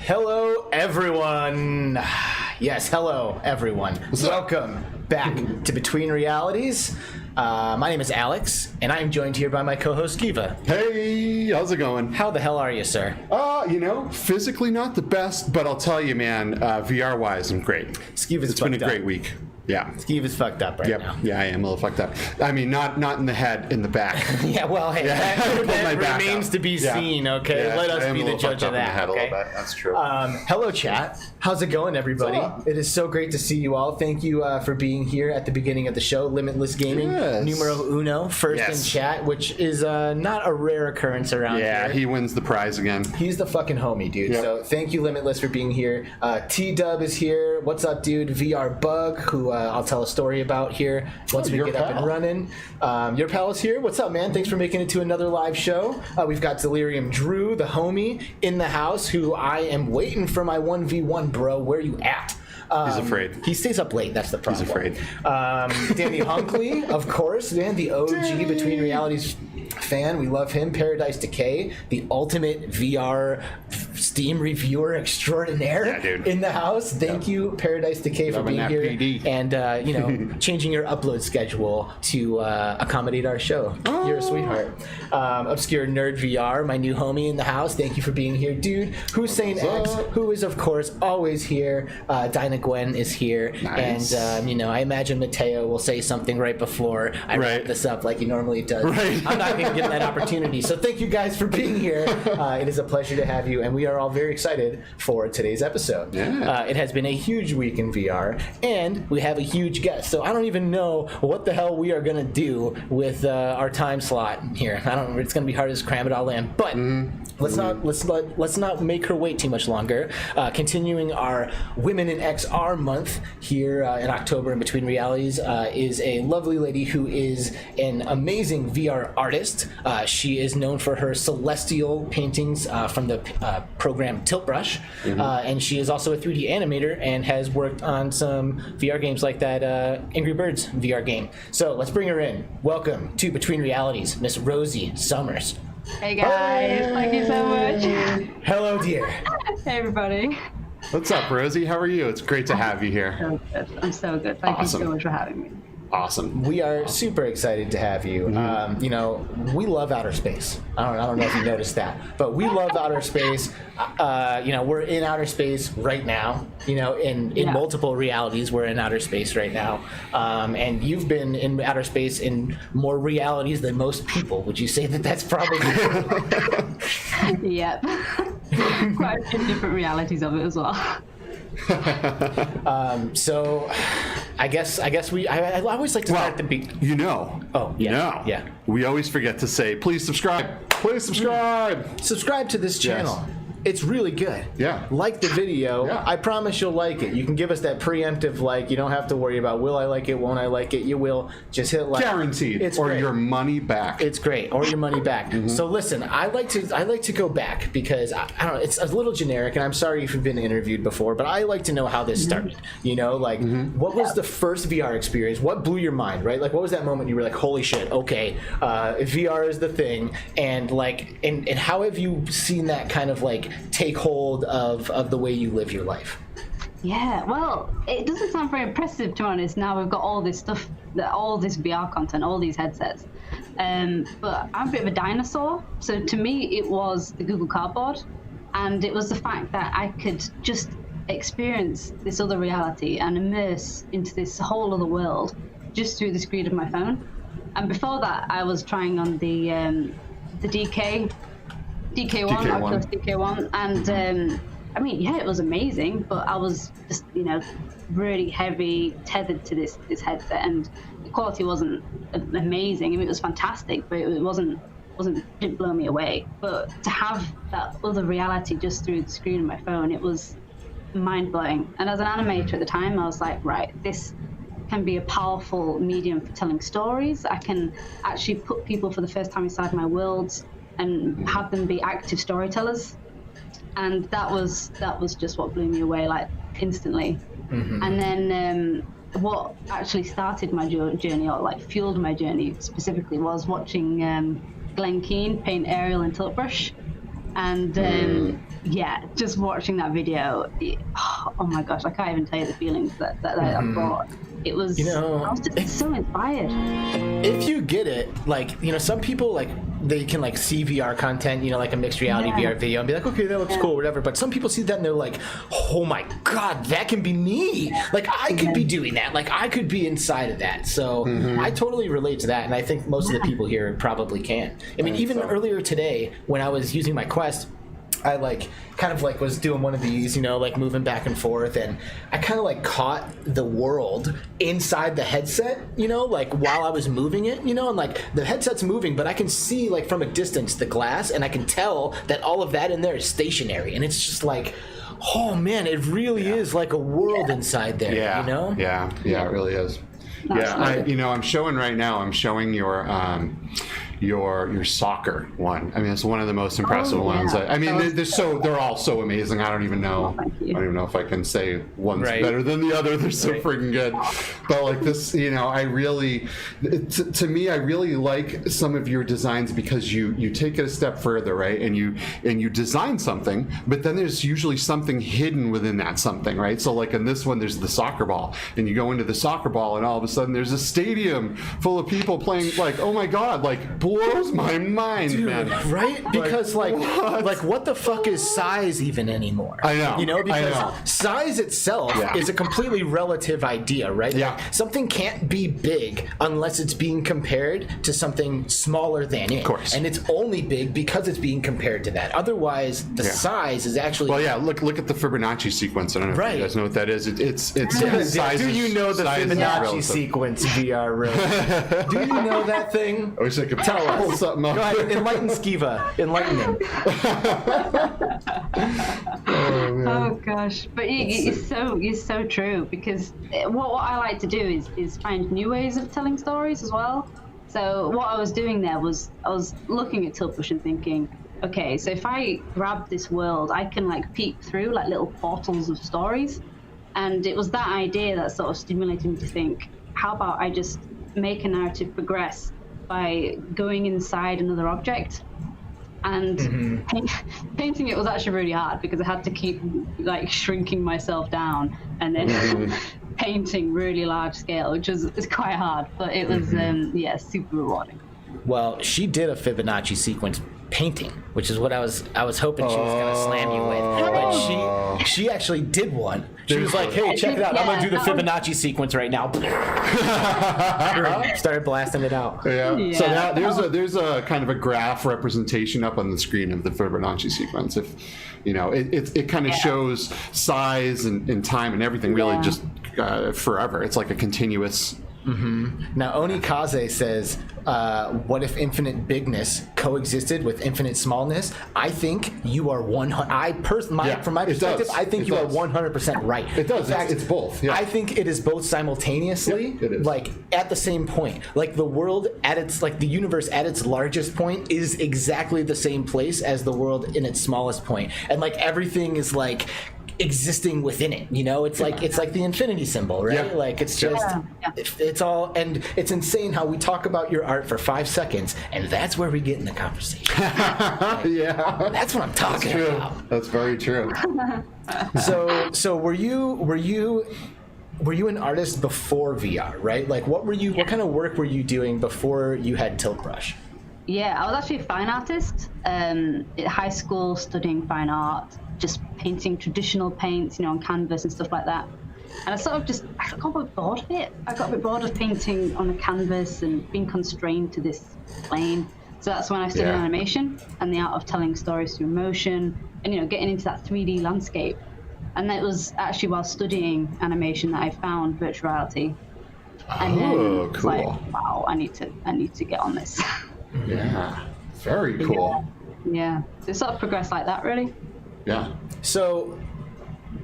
Hello, everyone. Yes, hello, everyone. Welcome back to Between Realities. My name is Alex, and I am joined here by my co-host, Kiva. Hey, how's it going? How the hell are you, sir? Physically not the best, but I'll tell you, man, VR-wise, I'm great. It's been a great week. Yeah. Steve is fucked up right now. Yeah, I am a little fucked up. I mean, not in the head, in the back. Yeah, well, hey, that remains to be seen, okay? Yeah, Let us be the judge of that, okay? That's true. Hello, chat. How's it going, everybody? It is so great to see you all. Thank you for being here at the beginning of the show. Limitless Gaming, numero uno, first in chat, which is not a rare occurrence around here. Yeah, he wins the prize again. He's the fucking homie, dude. Yep. So thank you, Limitless, for being here. T-Dub is here. What's up, dude? VR Bug, who I'll tell a story about here once we get up and running. Your pal is here. What's up, man? Thanks for making it to another live show. We've got Delirium Drew, the homie, in the house, who I am waiting for my 1v1, bro. Where you at? He's afraid. He stays up late. That's the problem. He's afraid. Danny Hunkley, of course, man, the OG Between Realities fan. We love him. Paradise Decay, the ultimate VR Steam reviewer extraordinaire in the house. Thank you, Paradise Decay, for being here and changing your upload schedule to accommodate our show. You're a sweetheart. Obscure Nerd VR, my new homie in the house. Thank you for being here, dude. Hussein X, who is of course always here. Dinah Gwen is here, and I imagine Mateo will say something right before I wrap this up, like he normally does. I'm not even getting that opportunity. So thank you guys for being here. It is a pleasure to have you, and we are all very excited for today's episode. It has been a huge week in VR, and we have a huge guest. So I don't even know what the hell we are gonna do with our time slot here. It's gonna be hard to cram it all in, but let's not make her wait too much longer. Continuing our Women in XR month here in October in Between Realities is a lovely lady who is an amazing VR artist. She is known for her celestial paintings from the program Tiltbrush, and she is also a 3D animator and has worked on some VR games like that Angry Birds VR game. So let's bring her in. Welcome to Between Realities, Miss Rosie Summers. Hey guys, thank you so much. Hello, dear. Hey everybody. What's up, Rosie? How are you? It's great to have you here. So good. I'm so good. Thank you so much for having me. Awesome. We are super excited to have you. You know, we love outer space. I don't know if you noticed that, but we love outer space. You know, we're in outer space right now. You know, in multiple realities, we're in outer space right now. And you've been in outer space in more realities than most people. Would you say that that's probably true? Yep. Quite a few different realities of it as well. So I guess I always like to start at the beginning. You know. Oh, yeah. Yeah. We always forget to say, please subscribe. Please subscribe. Subscribe to this channel. Yes. It's really good. Yeah. Like the video. Yeah. I promise you'll like it. You can give us that preemptive like. You don't have to worry about will I like it, won't I like it. You will. Just hit like. Guaranteed. It's or great. your money back. It's great. Or your money back. So listen, I like to go back because I don't know, it's a little generic, and I'm sorry if you've been interviewed before, but I like to know how this started. You know, like what was the first VR experience? What blew your mind, right? Like what was that moment you were like, holy shit, okay, VR is the thing, and like and how have you seen that kind of like take hold of the way you live your life? Yeah, well, it doesn't sound very impressive, to be honest. Now we've got all this stuff, all this VR content, all these headsets. But I'm a bit of a dinosaur, so to me it was the Google Cardboard, and it was the fact that I could just experience this other reality and immerse into this whole other world just through the screen of my phone. And before that, I was trying on the DK1, Oculus DK1, and I mean, yeah, it was amazing, but I was just, you know, really heavy tethered to this headset, and the quality wasn't amazing. I mean, it was fantastic, but it didn't blow me away. But to have that other reality just through the screen of my phone, it was mind blowing. And as an animator at the time, I was like, right, this can be a powerful medium for telling stories. I can actually put people for the first time inside my worlds and have them be active storytellers. And that was just what blew me away, like instantly. And then what actually started my journey, or like fueled my journey specifically, was watching Glenn Keane paint Ariel in Tiltbrush. And yeah, just watching that video, oh my gosh, I can't even tell you the feelings that brought. It was, you know, I was just so inspired. If you get it, like, you know, some people, like, they can, like, see VR content, you know, like a mixed reality VR video and be like, okay, that looks cool, whatever. But some people see that and they're like, oh my God, that can be me. Like, I could be doing that. Like, I could be inside of that. So I totally relate to that. And I think most of the people here probably can. I mean, even earlier today, when I was using my Quest, I like kind of like was doing one of these, you know, like moving back and forth, and I kind of like caught the world inside the headset, you know, like while I was moving it, you know, and like the headset's moving, but I can see like from a distance the glass, and I can tell that all of that in there is stationary, and it's just like, oh man, it really is like a world inside there, you know? Yeah, it really is. You know, I'm showing right now, I'm showing your soccer one. I mean, it's one of the most impressive ones. I mean, they're all so amazing. I don't even know. I don't even know if I can say one's better than the other. They're so freaking good. But like this, you know, I really, to me, I really like some of your designs because you take it a step further, right? And you design something, but then there's usually something hidden within that something, right? So like in this one, there's the soccer ball, and you go into the soccer ball, and all of a sudden there's a stadium full of people playing. Like, oh my God, like. Blows my mind, dude, man. Right? Because like what the fuck is size even anymore? I know. You know, because size itself is a completely relative idea, right? Yeah. Like, something can't be big unless it's being compared to something smaller than it. Of course. And it's only big because it's being compared to that. Otherwise, the size is actually. Well, yeah. Look at the Fibonacci sequence. I don't know if you guys know what that is. It's size. Do you know the Fibonacci sequence, VR? Really? Do you know that thing? I wish I could tell us. Pull something up. Go ahead, enlighten Skiva. Enlighten him. Oh gosh, but you're so true, because what I like to do is find new ways of telling stories as well. So what I was doing there was I was looking at Tiltbrush and thinking, okay, so if I grab this world, I can like peek through like little portals of stories. And it was that idea that sort of stimulated me to think, how about I just make a narrative progress by going inside another object? And painting it was actually really hard because I had to keep like shrinking myself down and then painting really large scale, which is quite hard, but it was super rewarding. Well, she did a Fibonacci sequence painting, which is what I was hoping she was going to slam you with, but she actually did one. She was like, "Hey, check it out! I'm going to do the Fibonacci sequence right now." Started blasting it out. Yeah. So now there's a kind of a graph representation up on the screen of the Fibonacci sequence. If you know, it kind of shows size and time and everything. Really, just forever. It's like a continuous. Now, Onikaze says, what if infinite bigness coexisted with infinite smallness? I think you are 100. From my perspective, I think you are 100% right. It does. In fact, it's both. Yeah. I think it is both simultaneously. It is. Like at the same point. Like the world at its the universe at its largest point is exactly the same place as the world in its smallest point, and like everything is like existing within it, you know. It's like the infinity symbol, right? Like it's just it's all, and it's insane how we talk about your art for 5 seconds and that's where we get in the conversation. That's what I'm talking about. That's very true. So were you an artist before VR, right? Like what kind of work were you doing before you had Tilt Brush? I was actually a fine artist at high school, studying fine art, just painting traditional paints, on canvas and stuff like that. And I got a bit bored of it. I got a bit bored of painting on a canvas and being constrained to this plane. So that's when I studied animation and the art of telling stories through emotion and, getting into that 3D landscape. And it was actually while studying animation that I found virtual reality. And then it's like, wow, I need to get on this. Yeah, very cool. Yeah. So it sort of progressed like that, really. Yeah. So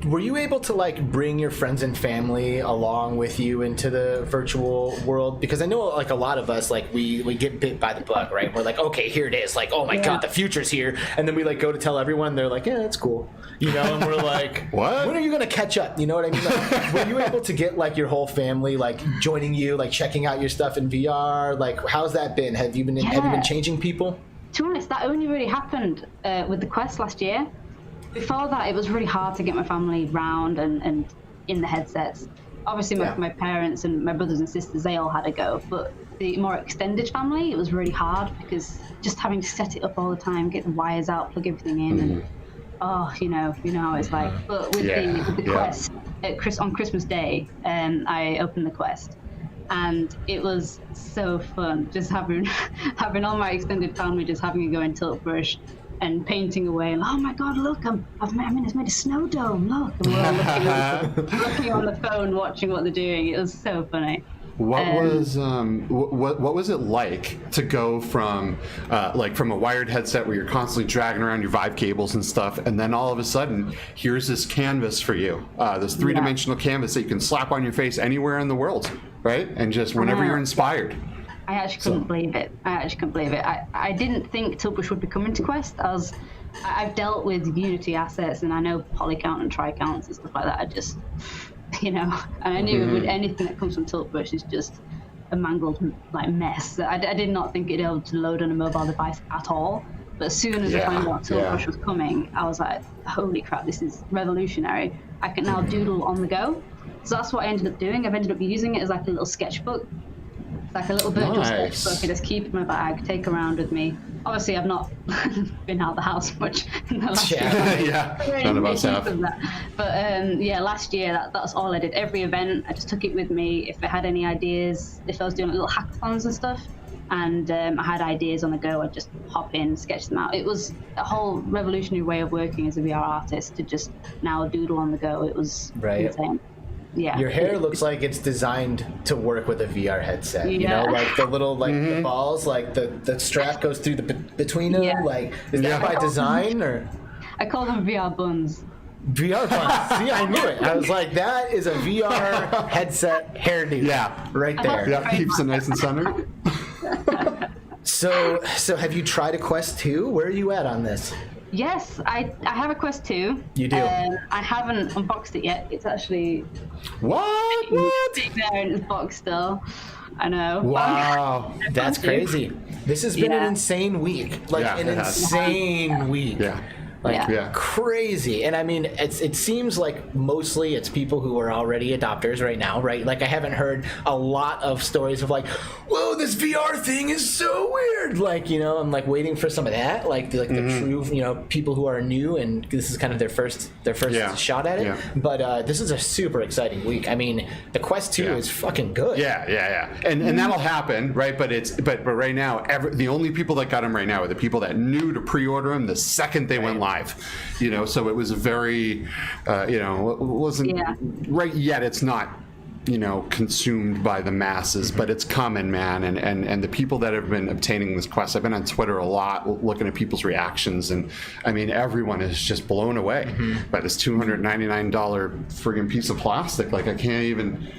were you able to bring your friends and family along with you into the virtual world? Because I know a lot of us we get bit by the bug, right? We're like, okay, here it is. Oh my God, the future's here. And then we go to tell everyone, they're like, yeah, that's cool. And we're like, what? When are you going to catch up? You know what I mean? Were you able to get your whole family joining you, checking out your stuff in VR? How's that been? Have you been changing people? To be honest, that only really happened with the Quest last year. Before that, it was really hard to get my family round and in the headsets. Obviously, my parents and my brothers and sisters, they all had a go. But the more extended family, it was really hard because just having to set it up all the time, get the wires out, plug everything in, and you know how it's like. But with the Quest, on Christmas Day, I opened the Quest. And it was so fun, just having all my extended family just having a go in Tilt Brush and painting away. And, oh my God, look! It's made a snow dome. Look! And we're all looking on the phone, watching what they're doing. It was so funny. What was it like to go from from a wired headset where you're constantly dragging around your Vive cables and stuff, and then all of a sudden here's this canvas for you, this three-dimensional canvas that you can slap on your face anywhere in the world, right? And just whenever you're inspired. I actually couldn't believe it. I didn't think Tilt Brush would be coming to Quest. I've dealt with Unity assets and I know polycount and tricounts and stuff like that. I just, and I knew with anything that comes from Tilt Brush is just a mangled mess. I did not think it'd be able to load on a mobile device at all. But as soon as I found out Tilt Brush was coming, I was like, holy crap, this is revolutionary. I can now doodle on the go. So that's what I ended up doing. I've ended up using it as a little sketchbook. Like a little virtual sketchbook I just keep in my bag, take around with me. Obviously, I've not been out of the house much in the last year. None of us have. But last year, that's all I did. Every event, I just took it with me. If I had any ideas, if I was doing little hackathons and stuff, and I had ideas on the go, I'd just hop in, sketch them out. It was a whole revolutionary way of working as a VR artist to just now doodle on the go. It was insane. Yeah. Your hair looks like it's designed to work with a VR headset. You know, the little the balls, the strap goes through between them. Is that by design or? I call them VR buns. VR buns. See, I knew it. I was like, that is a VR headset hairdo. Yeah, right there. Yeah, keeps it nice and centered. So have you tried a Quest 2? Where are you at on this? Yes, I have a Quest 2. You do? I haven't unboxed it yet. It's actually What? sitting there in its box still. I know. Wow. That's crazy. This has been an insane week. Like Yeah, an it has. insane week. Yeah. Like Yeah. crazy. And I mean, it seems like mostly it's people who are already adopters right now, right? Like I haven't heard a lot of stories of like, whoa, this VR thing is so weird. Like, you know, I'm like waiting for some of that, like the true, you know, people who are new and this is kind of their first shot at it. Yeah. But this is a super exciting week. I mean, the Quest 2 is fucking good. Yeah. And that'll happen, right? But but right now, the only people that got them right now are the people that knew to pre-order them the second they went live. You know, so it was a very, you know, it wasn't right yet. It's not, you know, consumed by the masses, but it's coming, man. And the people that have been obtaining this Quest, I've been on Twitter a lot looking at people's reactions, and I mean, everyone is just blown away by this $299 friggin' piece of plastic. Like I can't even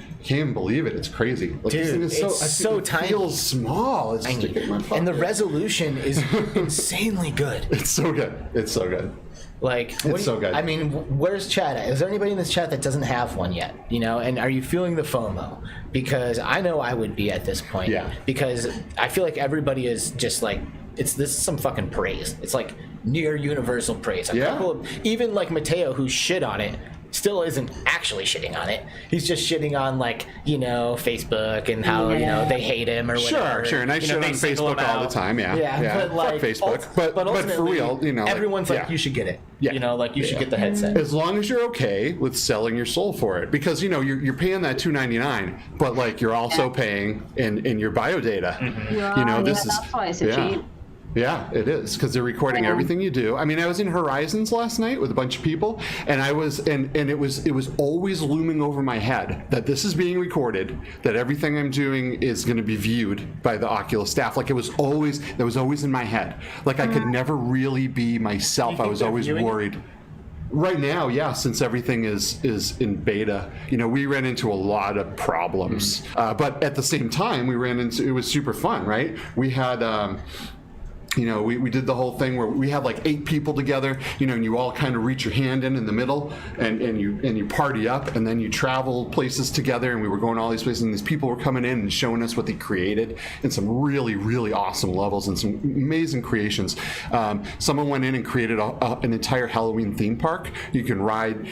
believe it. It's crazy. Like, dude, this thing is it's so tiny. It feels small. It's tiny. sticking in my pocket. And the resolution is insanely good. It's so good. It's so good. Like, it's so good. I mean, where's chat at? Is there anybody in this chat that doesn't have one yet? You know, and are you feeling the FOMO? Because I know I would be at this point. Yeah. Because I feel like everybody is just like, this is some fucking praise. It's like near universal praise. A couple of, even like Mateo, who shit on it, still isn't actually shitting on it. He's just shitting on, like, you know, Facebook and how, you know, they hate him or whatever. Sure. And I shit on Facebook all the time, But like, fuck Facebook. But for real, you know. Everyone's like, you should get it. Yeah. You know, like, you should get the headset. As long as you're okay with selling your soul for it. Because, you know, you're paying that $299, but, like, you're also paying in your bio data. You know, this is... That's why it's so cheap. Yeah, it is, because they're recording everything you do. I mean, I was in Horizons last night with a bunch of people, and I was, and it was always looming over my head that this is being recorded, that everything I'm doing is going to be viewed by the Oculus staff. Like, that was always in my head. Like, I could never really be myself. I was always worried. Right now, yeah, since everything is in beta, you know, we ran into a lot of problems. But at the same time, it was super fun, right? We had... you know, we did the whole thing where we had like 8 people together, you know, and you all kind of reach your hand in the middle and you party up, and then you travel places together, and we were going all these places, and these people were coming in and showing us what they created in some really, really awesome levels and some amazing creations. Someone went in and created an entire Halloween theme park. You can ride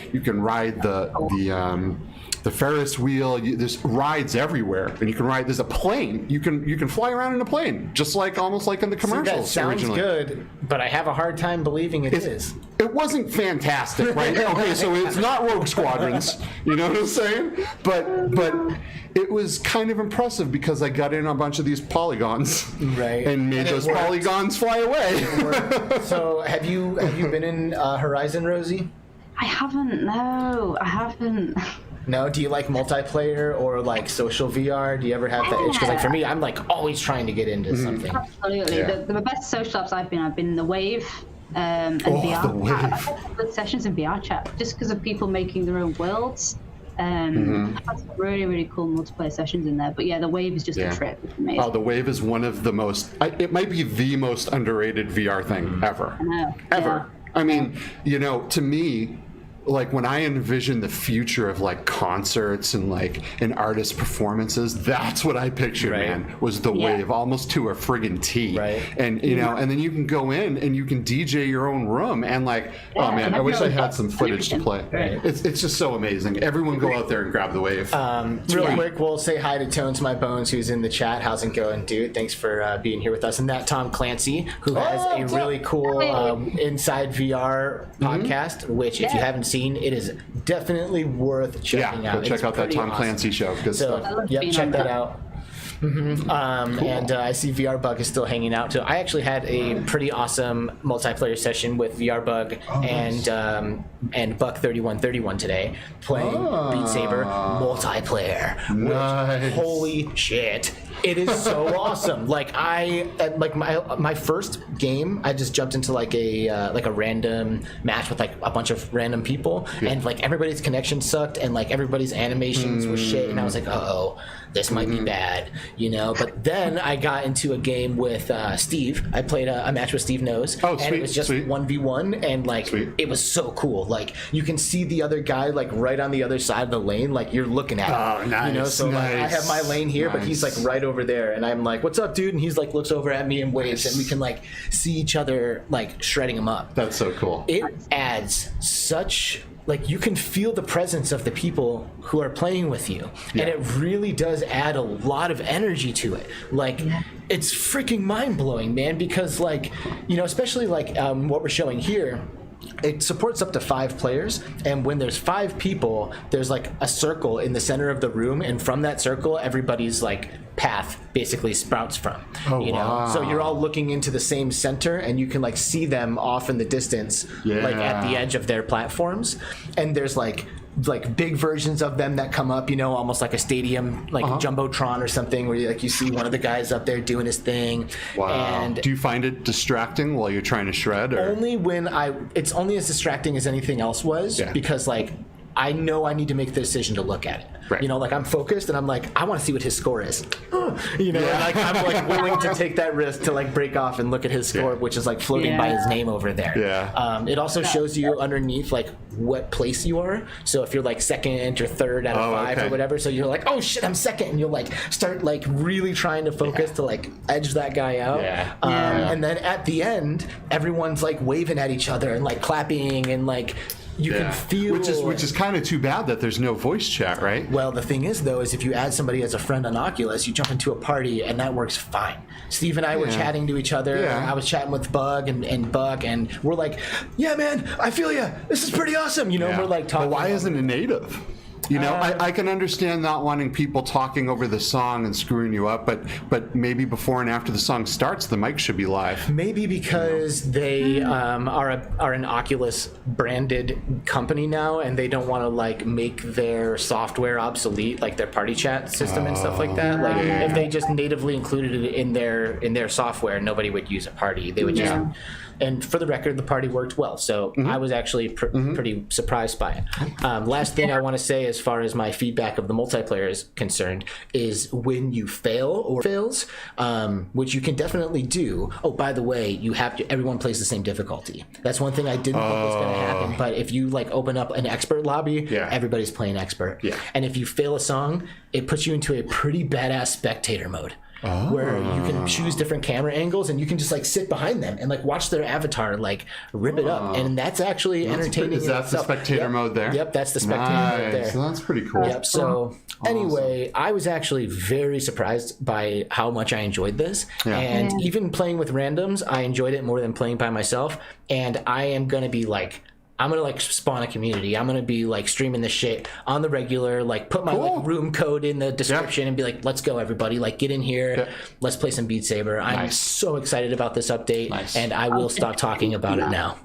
the Ferris wheel. There's rides everywhere, and you can ride. There's a plane. You can fly around in a plane, just like almost like in the commercials. See, that sounds originally. good, but I have a hard time believing it is. It wasn't fantastic, right? Okay, so it's not Rogue Squadrons. You know what I'm saying? But it was kind of impressive because I got in a bunch of these polygons, right, and made those polygons fly away. So have you been in Horizon, Rosie? I haven't. No, I haven't. No? Do you like multiplayer or like social VR? Do you ever have that itch? Because like for me, I'm like always trying to get into something. Absolutely. Yeah. The best social apps I've been in the Wave and VR. The Wave. I've had good sessions in VR chat just because of people making their own worlds. I've had some really, really cool multiplayer sessions in there. But yeah, the Wave is just a trip. It's amazing. Oh, the Wave is one of the most... it might be the most underrated VR thing ever. I know. Ever. Yeah. I mean, you know, to me... Like when I envision the future of like concerts and like artist performances, that's what I pictured, man, was the Wave, almost to a friggin' T. Right. And you know, and then you can go in and you can DJ your own room and like, oh man, I wish I had some footage to play. Right. It's just so amazing. Everyone go out there and grab the Wave. Real quick, we'll say hi to Tones My Bones, who's in the chat. How's it going, dude? Thanks for being here with us. And that Tom Clancy, who has a really cool Inside VR podcast, which if you haven't seen, it is definitely worth checking out. Go check out that Tom Clancy show. Good stuff. Yep, check that out. Cool. And I see VR Bug is still hanging out too. I actually had a pretty awesome multiplayer session with VR Bug and Buck 3131 today, playing Beat Saber multiplayer. Nice. Holy shit! It is so awesome. Like my first game, I just jumped into like a random match with like a bunch of random people, and like everybody's connection sucked, and like everybody's animations were shit, and I was like, uh-oh, this might be bad, you know. But then I got into a game with Steve. I played a match with Steve Knows, and it was just 1v1, and like it was so cool. Like you can see the other guy like right on the other side of the lane, like you're looking at him. Nice, you know, so like I have my lane here, but he's like right over there, and I'm like, "What's up, dude?" And he's like looks over at me and waves, and we can like see each other like shredding him up. That's so cool. It adds such like you can feel the presence of the people who are playing with you, and it really does add a lot of energy to it. Like it's freaking mind-blowing, man, because like, you know, especially like what we're showing here, it supports up to 5 players, and when there's 5 people, there's like a circle in the center of the room, and from that circle everybody's like path basically sprouts from. You know, so you're all looking into the same center, and you can like see them off in the distance, like at the edge of their platforms, and there's like big versions of them that come up, you know, almost like a stadium, like Jumbotron or something, where you see one of the guys up there doing his thing. And do you find it distracting while you're trying to shred? Or? Only when it's only as distracting as anything else was, because like I know I need to make the decision to look at it. Right. You know, like I'm focused, and I'm like, I want to see what his score is. You know, like I'm like willing to take that risk to like break off and look at his score, which is like floating by his name over there. It also shows you underneath like what place you are. So if you're like second or third out of 5 or whatever, so you're like, oh shit, I'm second, and you'll like start like really trying to focus to like edge that guy out. And then at the end, everyone's like waving at each other and like clapping, and like you can feel, which is kind of too bad that there's no voice chat, right? Well, the thing is though, is if you add somebody as a friend on Oculus, you jump into a party, and that works fine. Steve and I were chatting to each other. And I was chatting with Bug and Buck, and we're like, yeah man, I feel you, this is pretty awesome, you know. We're like talking. But why isn't it native? You know, I can understand not wanting people talking over the song and screwing you up, but maybe before and after the song starts, the mic should be live. Maybe because they are an Oculus branded company now, and they don't want to like make their software obsolete, like their party chat system and stuff like that. Like if they just natively included it in their software, nobody would use a party. They would just. And for the record, the party worked well, so I was actually pretty surprised by it. Last thing I want to say, as far as my feedback of the multiplayer is concerned, is when you fail or fails, which you can definitely do. Oh, by the way, you have to. Everyone plays the same difficulty. That's one thing I didn't think was going to happen. But if you like open up an expert lobby, everybody's playing expert. And if you fail a song, it puts you into a pretty badass spectator mode. Where you can choose different camera angles, and you can just like sit behind them and like watch their avatar like rip it up, and that's actually entertaining. Is that the spectator mode there? Yep, that's the spectator mode there. So that's pretty cool. Yep. So anyway, I was actually very surprised by how much I enjoyed this, and even playing with randoms, I enjoyed it more than playing by myself. And I am gonna be like, I'm gonna like spawn a community. I'm gonna be like streaming this shit on the regular, like put my like room code in the description and be like, let's go everybody, like get in here, let's play some Beat Saber. I'm so excited about this update, and I will stop talking about it now.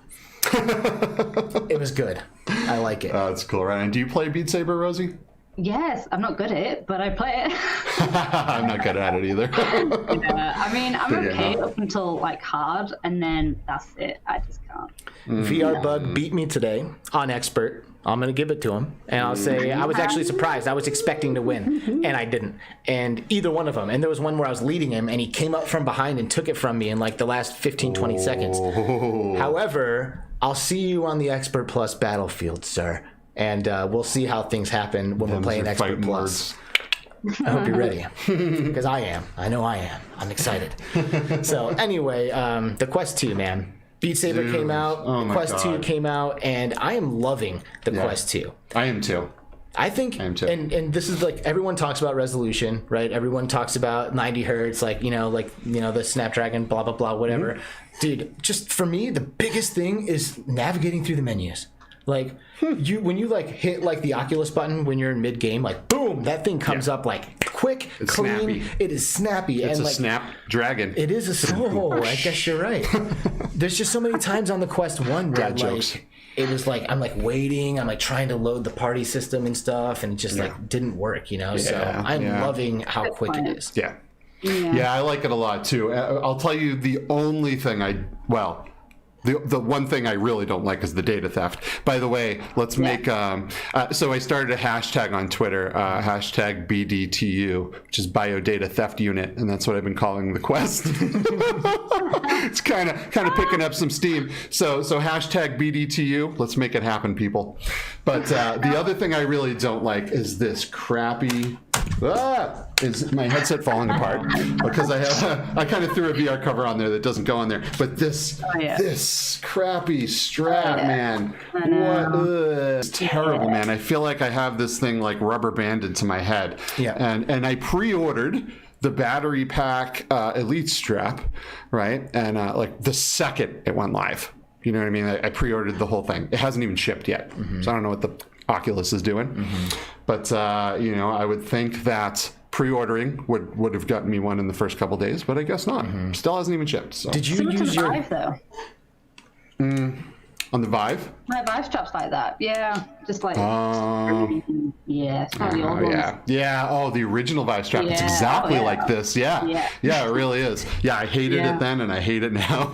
It was good. I like it. That's cool, right? And do you play Beat Saber, Rosie? Yes, I'm not good at it, but I play it. I'm not good at it either. I mean, I'm okay up until like hard, and then that's it. I just can't. VR Bug beat me today on expert. I'm gonna give it to him, and I'll say I was actually surprised. I was expecting to win, and I didn't. And either one of them. And there was one where I was leading him, and he came up from behind and took it from me in like the last 15-20 seconds. However, I'll see you on the Expert Plus battlefield, sir. And we'll see how things happen when we're playing Expert Plus. I hope you're ready, because I am. I know I am. I'm excited. So anyway, the Quest 2, man. Beat Saber came out, Quest 2 came out, and I am loving the Quest 2. I am too. I think, and this is like, everyone talks about resolution, right? Everyone talks about 90 hertz, like the Snapdragon, blah, blah, blah, whatever. Dude, just for me, the biggest thing is navigating through the menus. Like when you like hit like the Oculus button when you're in mid game, like boom, that thing comes up like quick, it's clean. Snappy. It is snappy. It's and a like, Snapdragon. It is I guess you're right. There's just so many times on the Quest 1 where like it was like I'm like waiting, I'm like trying to load the party system and stuff, and it just like didn't work, you know. So I'm loving how quick it is. Yeah. Yeah, I like it a lot too. I'll tell you the only thing the one thing I really don't like is the data theft. By the way, let's make so I started a hashtag on Twitter, hashtag BDTU, which is Biodata Theft Unit, and that's what I've been calling the quest. It's kind of picking up some steam. So hashtag BDTU, let's make it happen, people. But the other thing I really don't like is this crappy. Is my headset falling apart because I kind of threw a VR cover on there that doesn't go on there. But this crappy strap, man, it's terrible, man. I feel like I have this thing like rubber banded to my head. Yeah, and I pre-ordered the battery pack Elite strap, right? And like the second it went live, you know what I mean? I pre-ordered the whole thing. It hasn't even shipped yet, so I don't know what the Oculus is doing. But I would think that pre-ordering would have gotten me one in the first couple days, but I guess not. Still hasn't even shipped. So. Did you use your Vive though? On the Vive? My Vive strap's like that. Yeah, just like it's not the old ones. Yeah. Oh, the original Vive strap. It's exactly like this. Yeah, it really is. Yeah, I hated it then, and I hate it now.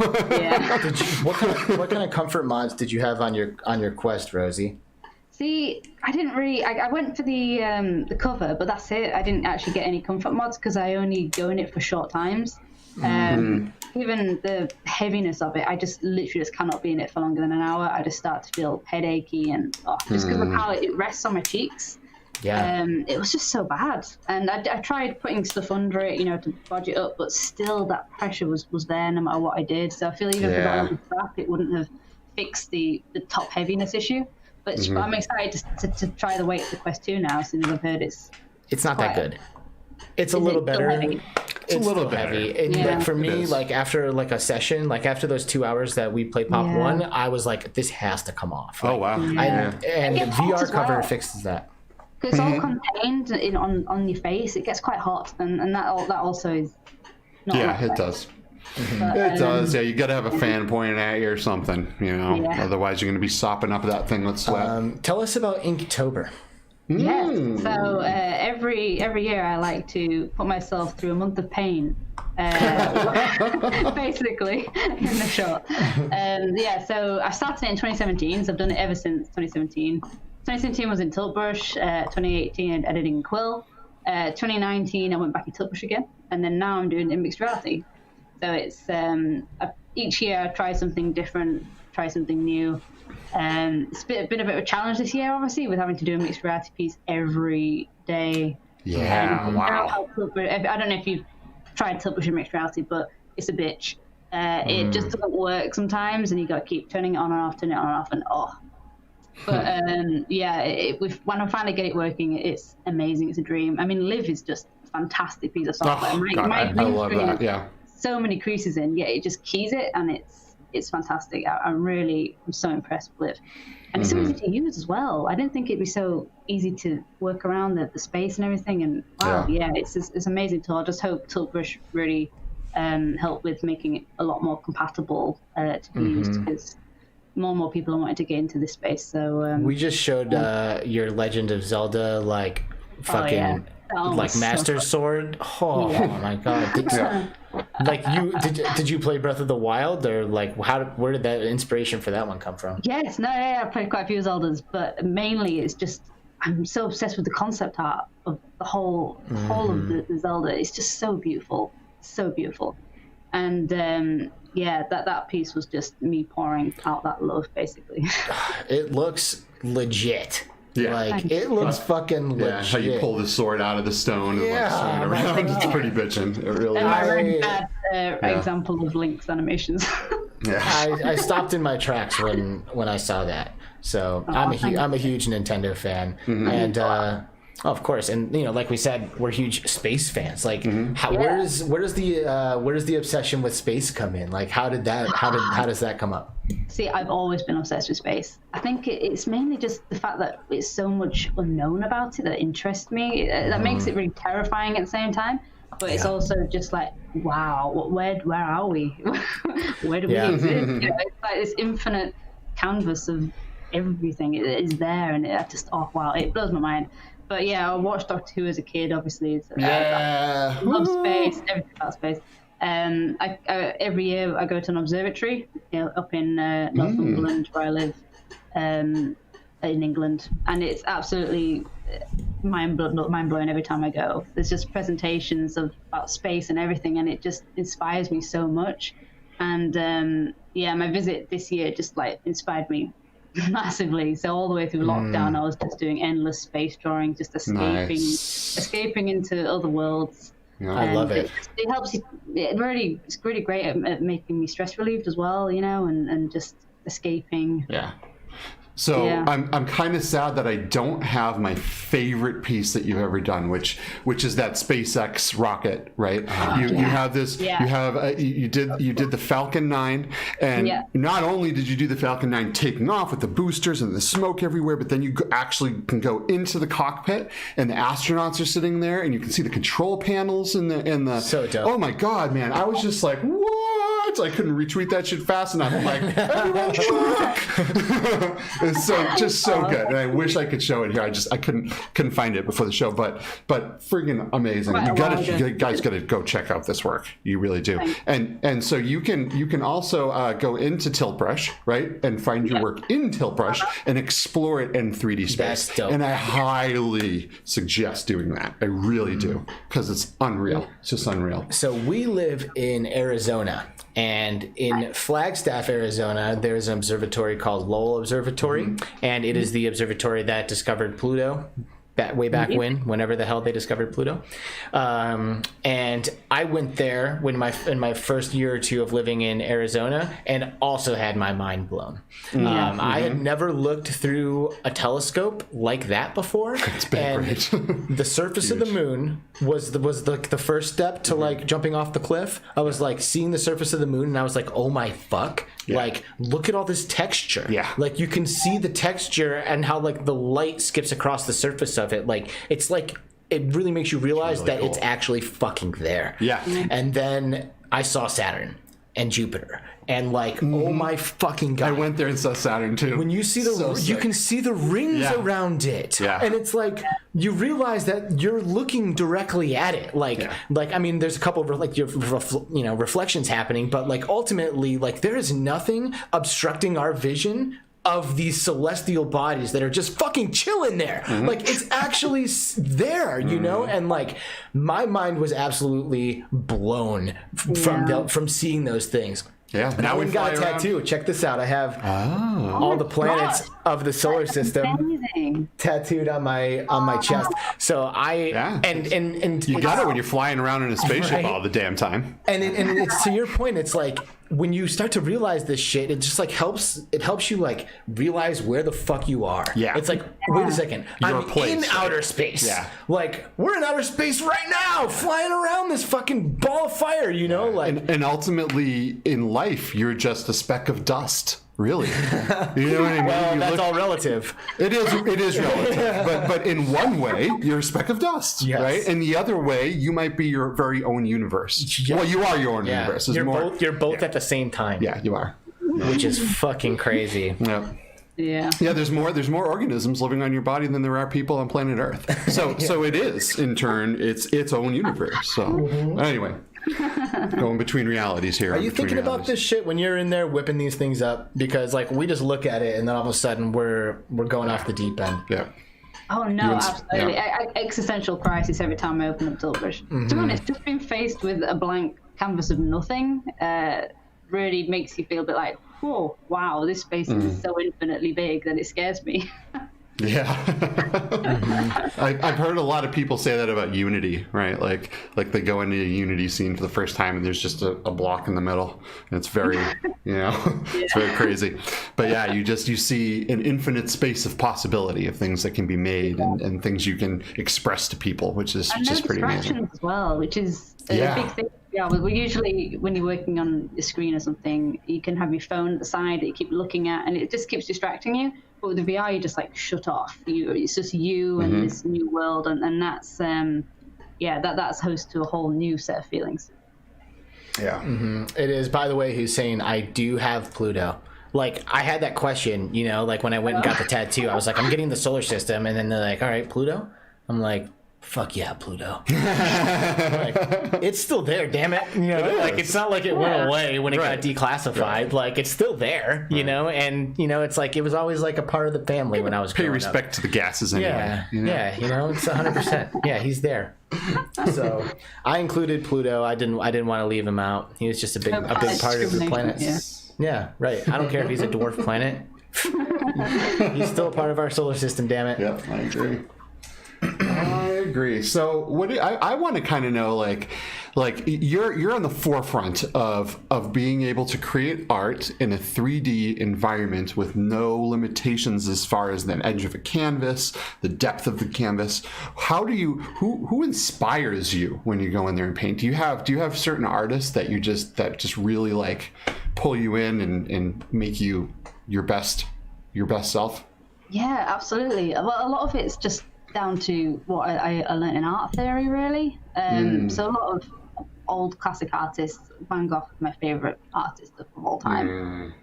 What kind of comfort mods did you have on your Quest, Rosie? See, I didn't really. I went for the cover, but that's it. I didn't actually get any comfort mods because I only go in it for short times. Even the heaviness of it, I just literally cannot be in it for longer than an hour. I just start to feel headachy and just because of how it rests on my cheeks. Yeah. It was just so bad, and I tried putting stuff under it, to bodge it up, but still that pressure was there no matter what I did. So I feel even if I got on the strap, it wouldn't have fixed the top heaviness issue. But I'm excited to try the weight of the Quest 2 now, as soon as I've heard it's not that good. It's a little better. It's a little heavy. And for me, like after like a session, like after those 2 hours that we played Pop 1, I was like, this has to come off. Oh wow! And the VR cover fixes that. Because it's all contained on your face. It gets quite hot, and that also is. Not it does. It does. Yeah, you got to have a fan pointing at you or something, Otherwise, you're going to be sopping up that thing with sweat. Tell us about Inktober. Yes. So every year I like to put myself through a month of pain, basically, in the short. So I started it in 2017, so I've done it ever since 2017. 2017 was in Tiltbrush, 2018 I edited in Quill, 2019 I went back in Tiltbrush again, and then now I'm doing it in mixed reality. So it's each year I try something different, try something new. It's been a bit of a challenge this year, obviously, with having to do a mixed reality piece every day. Yeah, wow. I don't know if you've tried Tiltbrush in mixed reality, but it's a bitch. It just doesn't work sometimes, and you got to keep turning it on and off, and But when I finally get it working, it's amazing. It's a dream. I mean, Live is just a fantastic piece of software. I love that. Yeah. So many creases in, yet it just keys it, and it's fantastic. I'm so impressed with Live, and it's so easy to use as well. I didn't think it'd be so easy to work around the space and everything. And it's an amazing tool. I just hope Tiltbrush really helped with making it a lot more compatible to be used, because more and more people are wanting to get into this space. So we just showed your Legend of Zelda fucking Master Sword. Oh my god! Did you play Breath of the Wild, or where did that inspiration for that one come from? Yes, I played quite a few Zeldas, but mainly it's just I'm so obsessed with the concept art of the whole of the Zelda. It's just so beautiful, and that piece was just me pouring out that love, basically. It looks legit. Yeah, it looks fucking legit. Yeah, how you pull the sword out of the stone and swing it around. It's pretty bitchin'. It really is. A very bad example of Link's animations. I stopped in my tracks when I saw that. So I'm a huge Nintendo fan, and of course, and like we said, we're huge space fans. Where does the obsession with space come in? How does that come up? See, I've always been obsessed with space. I think it's mainly just the fact that it's so much unknown about it that interests me. That makes it really terrifying at the same time. But it's also just wow, where are we? Where do we exist? It's like this infinite canvas of everything. It is there, and it just it blows my mind. But yeah, I watched Doctor Who as a kid. Obviously, Yeah. I love space, everything about space. Every year I go to an observatory up in Northumberland, where I live, in England, and it's absolutely mind blowing every time I go. There's just presentations about space and everything, and it just inspires me so much. And my visit this year just like inspired me massively. So all the way through lockdown, I was just doing endless space drawing, just escaping into other worlds. Yeah. I love it. It helps you. It's really great at making me stress relieved as well, and just escaping. Yeah. So Yeah. I'm kind of sad that I don't have my favorite piece that you've ever done, which is that SpaceX rocket, right? You have this. Yeah. You have you did the Falcon 9, and not only did you do the Falcon 9 taking off with the boosters and the smoke everywhere, but then you actually can go into the cockpit, and the astronauts are sitting there, and you can see the control panels in the. So dope. Oh my God, man! I was just like, what? I couldn't retweet that shit fast enough. I'm like, everyone look! It's so good, and I wish I could show it here. I couldn't find it before the show, but friggin' amazing. You guys gotta go check out this work. You really do. And so you can also go into Tiltbrush, right, and find your work in Tiltbrush and explore it in 3D space. That's dope. And I highly suggest doing that. I really do, because it's unreal. It's just unreal. So we live in Arizona, and in Flagstaff, Arizona, there's an observatory called Lowell Observatory, and it is the observatory that discovered Pluto way back whenever the hell they discovered Pluto. And I went there in my first year or two of living in Arizona, and also had my mind blown. I had never looked through a telescope like that before. It's been great. The surface of the moon was the first step to like jumping off the cliff. I was like seeing the surface of the moon, and I was like, oh my fuck. Yeah. Like, look at all this texture. Yeah. Like, you can see the texture and how, like, the light skips across the surface of it. Like, it's like, it really makes you realize really that cool. it's actually fucking there. Yeah. And then I saw Saturn and Jupiter. And, like, oh my fucking God. I went there and saw Saturn too. When you see you can see the rings around it. Yeah. And it's like, you realize that you're looking directly at it. Like, I mean, there's a couple of like reflections happening, but like ultimately, like there is nothing obstructing our vision of these celestial bodies that are just fucking chilling there. Like, it's actually there, you know? And like, my mind was absolutely blown from seeing those things. Yeah. And I went and got a tattoo. Check this out. I have all the planets of the solar system tattooed on my chest. So and you got it when you're flying around in a spaceship all the damn time. And it's to your point. It's like when you start to realize this shit, it just like helps you like realize where the fuck you are. Yeah. It's like, wait a second, I'm in outer space. Yeah. Like, we're in outer space right now, flying around this fucking ball of fire. You know, like, and ultimately in life, you're just a speck of dust. Really? You know what I mean? Well, that's all relative. It is relative. But in one way, you're a speck of dust, right? And the other way, you might be your very own universe. Yes. Well, you are your own universe. You're both at the same time. Yeah, you are. Which is fucking crazy. Yeah. Yeah. Yeah, there's more organisms living on your body than there are people on planet Earth. So it is, in turn, its own universe. So anyway. Going between realities here. Are you thinking about this shit when you're in there whipping these things up? Because like we just look at it and then all of a sudden we're going off the deep end. Yeah. Oh no, absolutely. Yeah. Existential crisis every time I open up Tiltbrush. To be honest, just being faced with a blank canvas of nothing really makes you feel a bit like, oh wow, this space is so infinitely big that it scares me. Yeah. I've heard a lot of people say that about Unity, right? Like they go into a Unity scene for the first time and there's just a block in the middle. And it's very, it's very crazy. But yeah, you see an infinite space of possibility of things that can be made and things you can express to people, which is just pretty amazing. As well, which is a big thing. Yeah, we usually, when you're working on a screen or something, you can have your phone at the side that you keep looking at, and it just keeps distracting you. But with the VR, you just like shut off. It's just you and this new world, and that's that's host to a whole new set of feelings. Yeah, It is. By the way, Hussein, I do have Pluto. Like, I had that question, like when I went and got the tattoo, I was like, I'm getting the solar system, and then they're like, all right, Pluto. I'm like, fuck yeah, Pluto. Like, it's still there, damn it. You know, like it's not like it went away when it got declassified. Right. Like it's still there, you know, and you know, it's like it was always like a part of the family when I was growing up. Pay respect to the gases anyway. Yeah, you know? yeah, you know, it's 100%. Yeah, he's there. So I included Pluto. I didn't want to leave him out. He was just a big part of the planet. Yeah, right. I don't care if he's a dwarf planet. He's still a part of our solar system, damn it. Yep, I agree. I agree. So what I want to kind of know, like you're on the forefront of being able to create art in a 3D environment with no limitations as far as the edge of a canvas, the depth of the canvas. How do you who inspires you when you go in there and paint? Do you have certain artists that just really like pull you in and make you your best self? Yeah, absolutely. Well, a lot of it's just down to what I learned in art theory, really. So a lot of old classic artists, Van Gogh, my favorite artist of all time.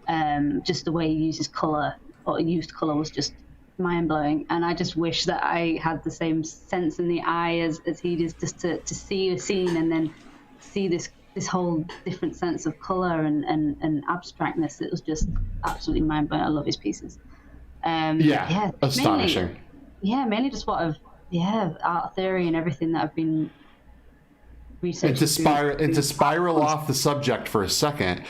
Just the way he uses color, or used color, was just mind-blowing. And I just wish that I had the same sense in the eye as he does, just to see a scene and then see this whole different sense of color and abstractness. It was just absolutely mind-blowing. I love his pieces. Astonishing. Mainly just what art theory and everything that I've been researching. And to spiral off the subject for a second,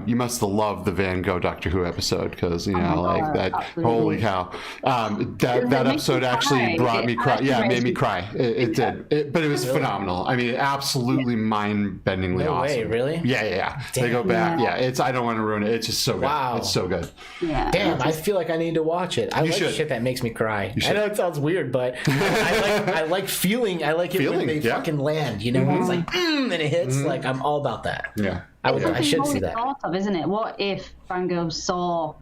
you must have loved the Van Gogh Doctor Who episode, because you know, like that. Absolutely. Holy cow! That episode actually brought me cry. Yeah, it made me cry. It did. But it was phenomenal. I mean, absolutely mind-bendingly awesome. No way, really? Yeah. They go back. Yeah, it's. I don't want to ruin it. It's just so good. Wow, it's so good. Yeah. Damn, I feel like I need to watch it. I like shit that makes me cry. I know it sounds weird, but I like feeling. I like it when they fucking land. You know. It's like, and it hits. Like, I'm all about that. Yeah. I should see that. Thought of, isn't it? What if Van Gogh saw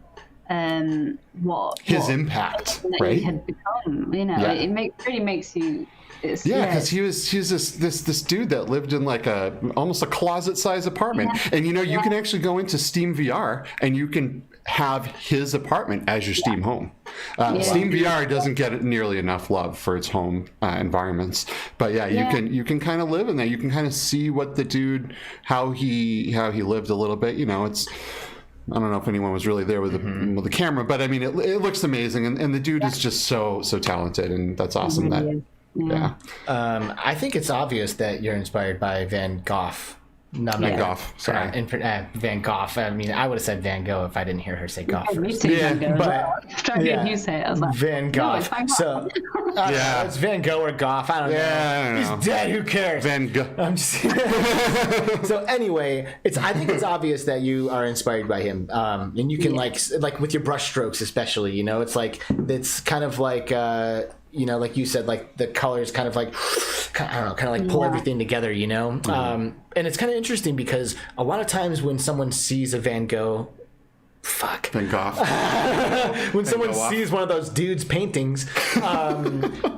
what his impact, right? He had become. You know, it really makes you. Because he was this dude that lived in like almost a closet-sized apartment, and you know, you can actually go into Steam VR and you can have his apartment as your Steam home. Steam VR doesn't get nearly enough love for its home environments, but you can kind of live in there. You can kind of see what the dude, how he lived a little bit. You know, it's. I don't know if anyone was really there with the camera, but I mean, it looks amazing, and the dude is just so talented, and that's awesome. I think it's obvious that you're inspired by Van Gogh. Van Gogh. Sorry. Van Gogh. I mean, I would have said Van Gogh if I didn't hear her say Gogh first. But trying to get you say it. I was like, Van Gogh. So it's Van Gogh or Goff. I don't know. He's dead. Who cares? Van Gogh. I'm just. So anyway, I think it's obvious that you are inspired by him, and you can like with your brush strokes, especially. You know, it's kind of like. You know, like you said, like the colors kind of like, I don't know, kind of like pull everything together, you know? And it's kind of interesting because a lot of times when someone sees a Van Gogh, Van Gogh. When someone sees one of those dudes' paintings,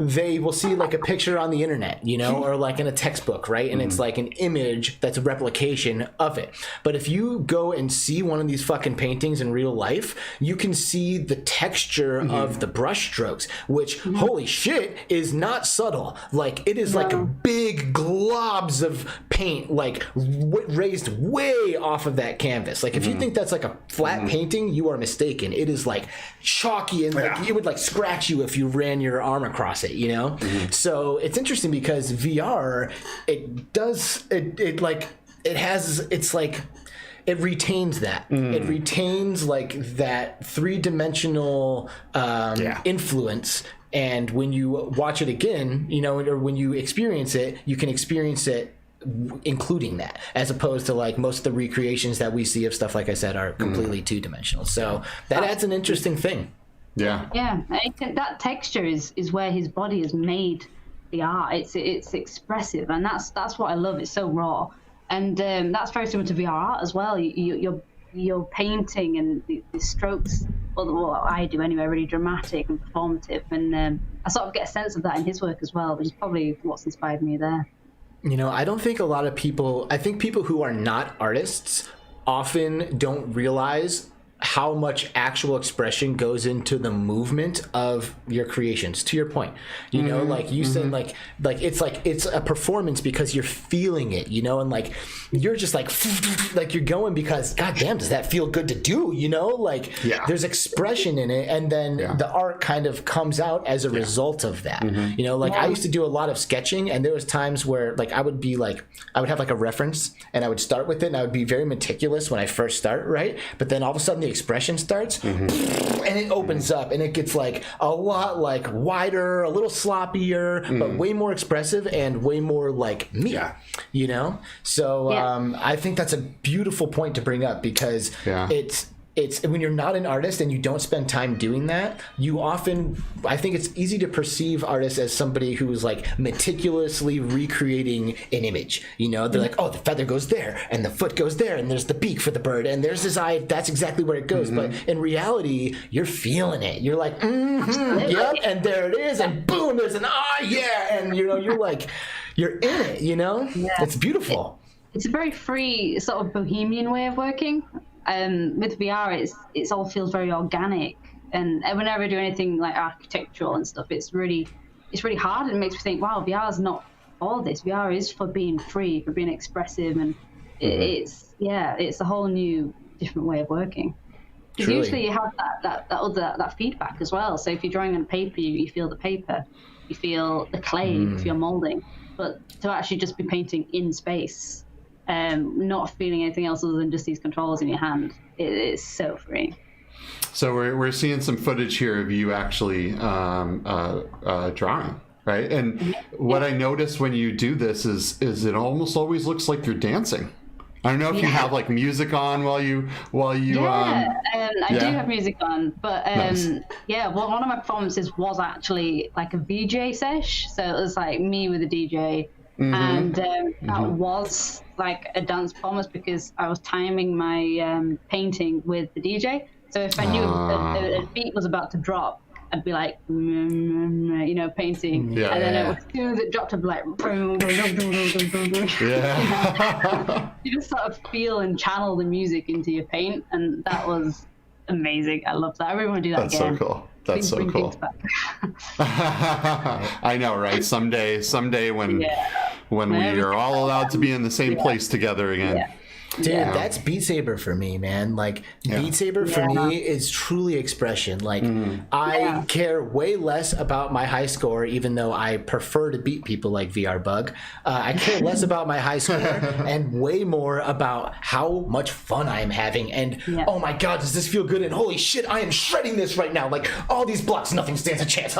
they will see like a picture on the internet, you know, or like in a textbook, right? And it's like an image that's a replication of it. But if you go and see one of these fucking paintings in real life, you can see the texture of the brush strokes, which, holy shit, is not subtle. Like, it is like big globs of paint, like raised way off of that canvas. Like, if you think that's like a flat painting, you are mistaken. It is like chalky and like it would like scratch you if you ran your arm across it, you know? So it's interesting because VR, it retains that. It retains like that three-dimensional influence. And when you watch it again, you know, or when you experience it, you can experience it including that, as opposed to like most of the recreations that we see of stuff, like I said, are completely two-dimensional. So that adds an interesting thing. That texture is where his body has made the art. It's expressive, and that's what I love. It's so raw, and that's very similar to VR art as well. You're painting, and the strokes, or what I do anyway, are really dramatic and performative, and I sort of get a sense of that in his work as well, which is probably what's inspired me there. You know, I don't think a lot of people, I think people who are not artists often don't realize how much actual expression goes into the movement of your creations. To your point, you know, like you said, like it's a performance because you're feeling it, you know, and like you're just like you're going because goddamn, does that feel good to do, you know, like there's expression in it, and then the art kind of comes out as a result of that. You know, like I used to do a lot of sketching, and there was times where like I would have like a reference, and I would start with it, and I would be very meticulous when I first start, right? But then all of a sudden the expression starts and it opens up, and it gets like a lot like wider, a little sloppier, but way more expressive and way more like me, you know? So I think that's a beautiful point to bring up, because it's when you're not an artist and you don't spend time doing that, I think it's easy to perceive artists as somebody who's like meticulously recreating an image. You know, they're like, oh, the feather goes there, and the foot goes there, and there's the beak for the bird, and there's his eye. That's exactly where it goes. But in reality, you're feeling it. You're like, yep, and there it is, and boom, there's an and you know, you're like, you're in it. You know, it's beautiful. It's a very free sort of bohemian way of working. With VR, it all feels very organic, and whenever I do anything like architectural and stuff, it's really hard, and it makes me think, wow, VR is not all this. VR is for being free, for being expressive, and it's a whole new, different way of working. Because usually you have that feedback as well. So if you're drawing on paper, you feel the paper, you feel the clay if you're molding, but to actually just be painting in space, not feeling anything else other than just these controls in your hand, it's so free. So we're seeing some footage here of you actually drawing, right? And what I notice when you do this is it almost always looks like you're dancing. I don't know if you have like music on while you I do have music on, but nice. One of my performances was actually like a VJ sesh, so it was like me with a DJ. And that was like a dance performance because I was timing my painting with the DJ. So if I knew a beat was about to drop, I'd be like, you know, painting. And then as soon as it dropped, I'd be like, you just sort of feel and channel the music into your paint. And that was amazing. I love that. I really want to do that That's again. so cool. That's so cool. I know, right? Someday when we are all allowed to be in the same place together again. Dude, that's Beat Saber for me, man. Like, Beat Saber for me is truly expression. Like, I care way less about my high score, even though I prefer to beat people like VR Bug. I care less about my high score and way more about how much fun I am having. And, oh my God, does this feel good? And holy shit, I am shredding this right now. Like, all these blocks, nothing stands a chance.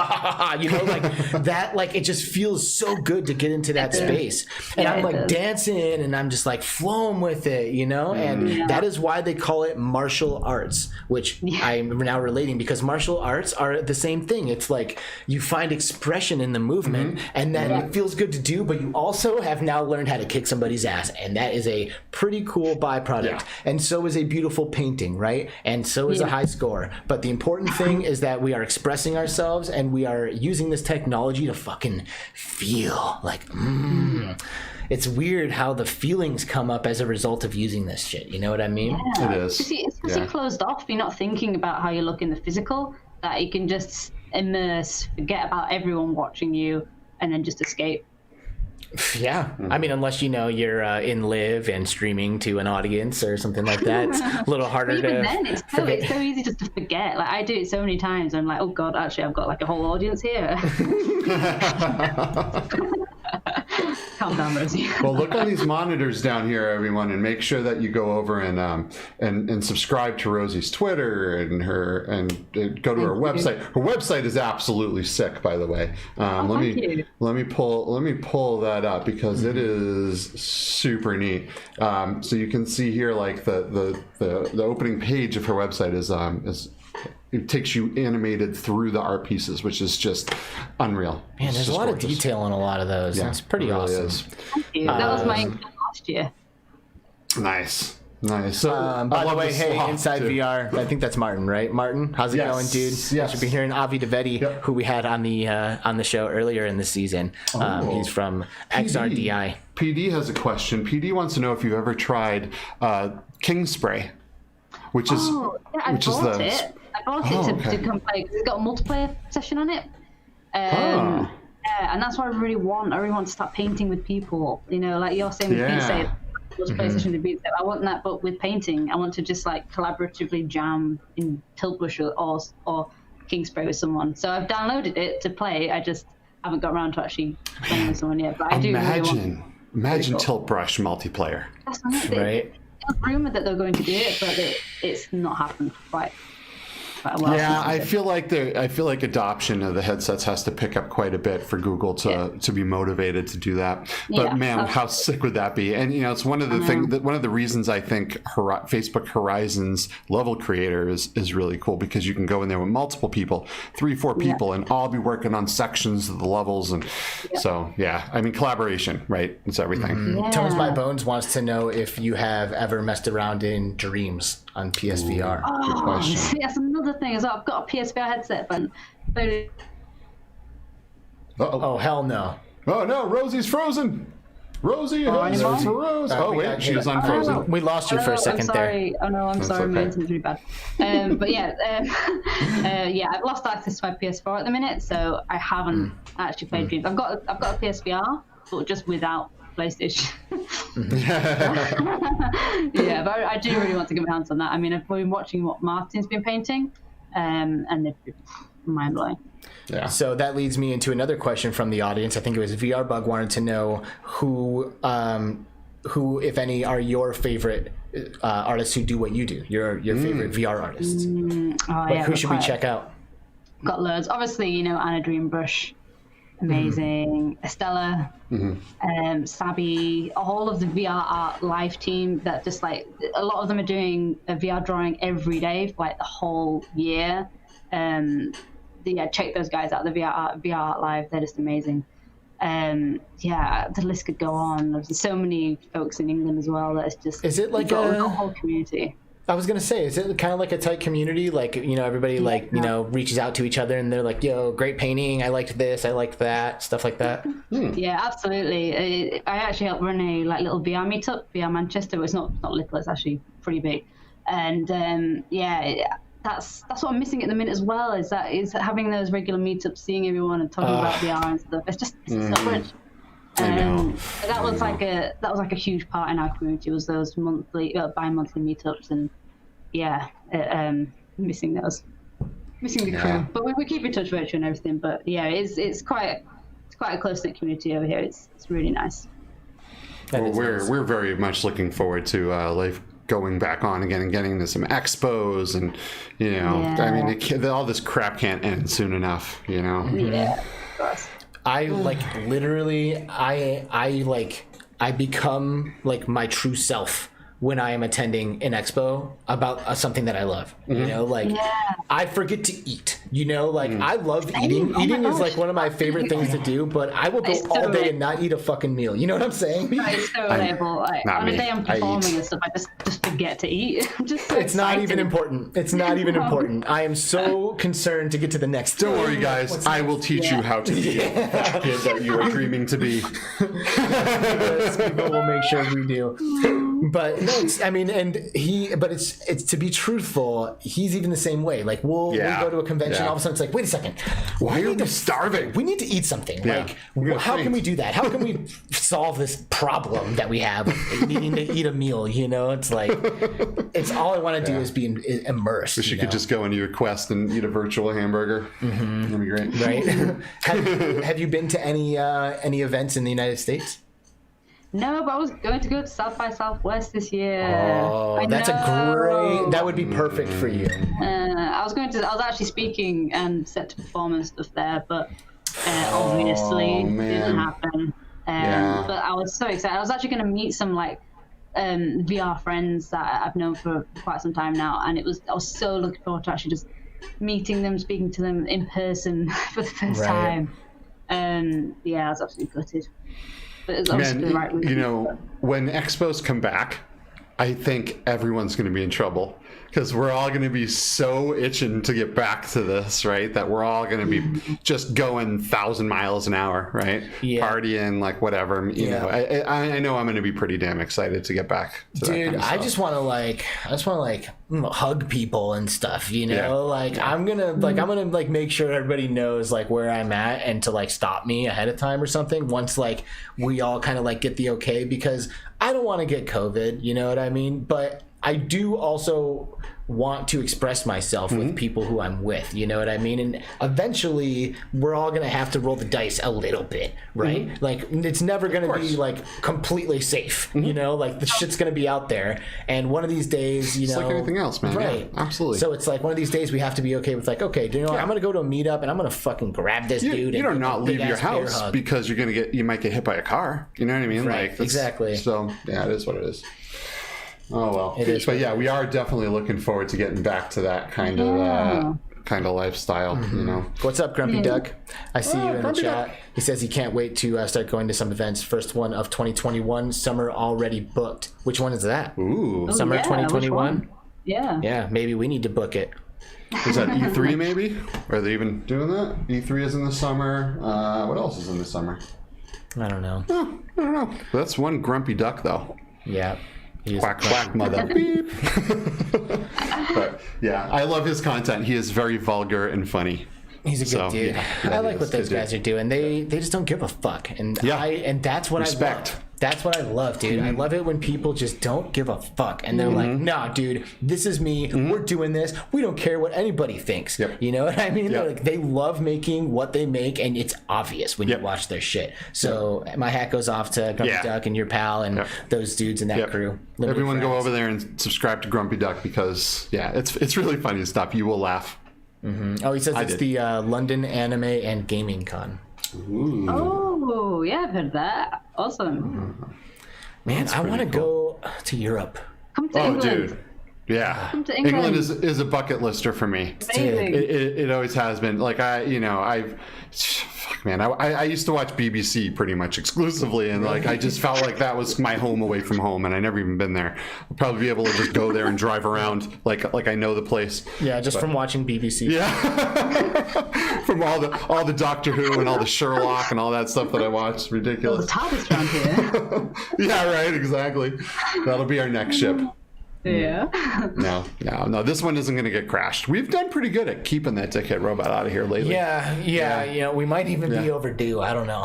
You know, like, that, like, it just feels so good to get into that space. And I'm, like, dancing, and I'm just, like, flowing with it. You know, and that is why they call it martial arts, which I'm now relating, because martial arts are the same thing. It's like you find expression in the movement, and then it feels good to do, but you also have now learned how to kick somebody's ass, and that is a pretty cool byproduct. And so is a beautiful painting, right? And so is a high score. But the important thing is that we are expressing ourselves, and we are using this technology to fucking feel like it's weird how the feelings come up as a result of using this shit. You know what I mean? Yeah. It is. It's because you're closed off. You're not thinking about how you look in the physical. That you can just immerse, forget about everyone watching you, and then just escape. Yeah. I mean, unless, you know, you're in live and streaming to an audience or something like that. It's a little harder Even to then, it's so easy just to forget. Like, I do it so many times. I'm like, oh God, actually, I've got like a whole audience here. Calm down, Rosie. Well, look on these monitors down here, everyone, and make sure that you go over and subscribe to Rosie's Twitter and go to her website. Her website is absolutely sick, by the way. Let me pull that up because it is super neat. So you can see here, like the opening page of her website is. It takes you animated through the art pieces, which is just unreal. Man, there's a lot of detail on a lot of those. Yeah, it's pretty awesome. Thank you. That was my last year. Nice. So, by the way, hey, Inside VR, I think that's Martin, right? Martin, how's it going, dude? Yes. You should be hearing Avi DeVetti, who we had on the show earlier in the season. He's from XRDI. PD has a question. PD wants to know if you've ever tried King Spray. which is I bought it. I bought it to come play. It's got a multiplayer session on it. Yeah, and that's what I really want. I really want to start painting with people. You know, like you're saying with Beat Saber, PlayStation to Beat Saber. I want that, but with painting. I want to just like collaboratively jam in Tilt Brush or King Spray with someone. So I've downloaded it to play. I just haven't got around to actually playing with someone yet. But I do really want. Imagine Tilt Brush multiplayer. That's right. It's rumored that they're going to do it, but it's not happened quite well. Yeah, I feel like adoption of the headsets has to pick up quite a bit for Google to be motivated to do that. But man, how sick would that be? And you know, it's one of the things that one of the reasons I think Facebook Horizons level creator is really cool, because you can go in there with multiple people, 3-4 people, and all be working on sections of the levels. And so I mean, collaboration, right? It's everything. Tones by Bones wants to know if you have ever messed around in Dreams on PSVR. Good question. See, that's another thing as well. I've got a PSVR headset, but oh hell no! Oh no, Rosie's frozen. Rosie has for Rose. Oh wait, she was unfrozen. We lost you for a second there. Oh no, I'm sorry. My internet's really bad. But I've lost access to my PS4 at the minute, so I haven't actually played Dreams. I've got a PSVR, but just without PlayStation. But I do really want to get my hands on that. I mean, I've been watching what Martin's been painting, and they've been mind-blowing. Yeah. So that leads me into another question from the audience. I think it was VR Bug wanted to know who, if any, are your favorite artists who do what you do. Your favorite VR artists. Who should we check out? Got loads. Obviously, you know, Anna Dreambrush. Amazing. Estella, Sabi, all of the VR art live team that just like, a lot of them are doing a VR drawing every day for like the whole year. Check those guys out, the VR art live, they're just amazing. The list could go on. There's so many folks in England as well that it's just, is it like a whole community? I was gonna say, is it kind of like a tight community? Like, you know, everybody reaches out to each other and they're like, "Yo, great painting! I liked this, I liked that," stuff like that. Yeah, absolutely. I actually helped run a little VR meetup, VR Manchester. It's not little; it's actually pretty big. And that's what I'm missing at the minute as well. Is having those regular meetups, seeing everyone and talking about VR and stuff. It's just so much. I know. That was like a huge part in our community, was those bi-monthly meetups, and missing the crew. But we keep in touch virtually and everything. But it's quite a close-knit community over here. It's really nice. Well, we're very much looking forward to life going back on again and getting to some expos, and you know, I mean, all this crap can't end soon enough. You know. Yeah, of course. I literally become like my true self when I am attending an expo about something that I love. You know, I forget to eat. You know, I love eating. Eating is like one of my favorite things to do, but I will go all day and not eat a fucking meal. You know what I'm saying? It's so relatable. On a day I'm performing and stuff, I just forget to eat. It's not even important. It's not even important. I am so concerned to get to the next. Don't worry, guys. I will teach you how to be the kid that you are dreaming to be. We'll make sure we do. But no, it's to be truthful, he's even the same way. Like we'll go to a convention, all of a sudden it's like, wait a second, why are we starving? We need to eat something. Like, how can we do that? How can we solve this problem that we have, needing to eat a meal? You know, it's like, it's all I want to do is be immersed. Wish you could just go into your quest and eat a virtual hamburger. That'd be great, right? Have you been to any events in the United States? No, but I was going to go to South by Southwest this year. Oh, that would be perfect for you. I was actually speaking and set to perform and stuff there, but obviously didn't happen. But I was so excited. I was actually going to meet some VR friends that I've known for quite some time now, and I was so looking forward to actually just meeting them, speaking to them in person for the first time. I was absolutely gutted. Man, you know, when expos come back, I think everyone's going to be in trouble, because we're all going to be so itching to get back to this, right? That we're all going to be just going 1,000 miles an hour, right? Partying, like whatever. You know, I know I'm going to be pretty damn excited to get back to that kind of stuff. I just want to hug people and stuff, you know. Like I'm gonna like make sure everybody knows like where I'm at and to like stop me ahead of time or something once like we all kind of like get the okay, because I don't want to get COVID, you know what I mean? But I do also want to express myself with people who I'm with, you know what I mean? And eventually we're all going to have to roll the dice a little bit, right? Like it's never going to be like completely safe, you know, like the shit's going to be out there. And one of these days, you know, like anything else, man. Right. Yeah, absolutely. So it's like one of these days we have to be okay with like, okay, you know, I'm going to go to a meetup and I'm going to fucking grab this dude. You and don't not leave your house because you might get hit by a car. You know what I mean? Right. Like exactly. So yeah, it is what it is. Oh well, it is. But yeah, we are definitely looking forward to getting back to that kind of lifestyle. You know. What's up, Grumpy Duck? I see you in the Grumpy chat. Duck. He says he can't wait to start going to some events. First one of 2021. Summer already booked. Which one is that? Ooh, Summer 2021. Yeah. Yeah, maybe we need to book it. is that E3 maybe? Are they even doing that? E3 is in the summer. What else is in the summer? I don't know. Oh, I don't know. That's one Grumpy Duck though. Yeah. Quack, quack, mother. Beep. But yeah, I love his content. He is very vulgar and funny. He's a good dude. Yeah, I like what those good guys are doing. They just don't give a fuck. And Yeah. that's what Respect. I love. That's what I love, dude. I love it when people just don't give a fuck. And they're like, nah, dude, this is me. We're doing this. We don't care what anybody thinks. Yep. You know what I mean? Yep. Like, they love making what they make, and it's obvious when you watch their shit. So my hat goes off to Grumpy Duck and your pal and those dudes in that crew. Everyone go over there and subscribe to Grumpy Duck because, it's really funny stuff. You will laugh. Oh, he says it's the London Anime and Gaming Con. Ooh. Oh, yeah, I've heard that. Awesome. Man, I want to go to Europe. Come to England. Dude. Yeah. Come to England is a bucket lister for me. Amazing. It always has been. Like, I used to watch BBC pretty much exclusively, and like I just felt like that was my home away from home, and I never even been there. I'll probably be able to just go there and drive around like I know the place. Yeah, just from watching BBC. Yeah. From all the Doctor Who and all the Sherlock and all that stuff that I watched. Ridiculous. Well, the TARDIS around here. Yeah, right, exactly. That'll be our next ship. Yeah. No. This one isn't going to get crashed. We've done pretty good at keeping that dickhead robot out of here lately. Yeah. You know, we might even be overdue. I don't know.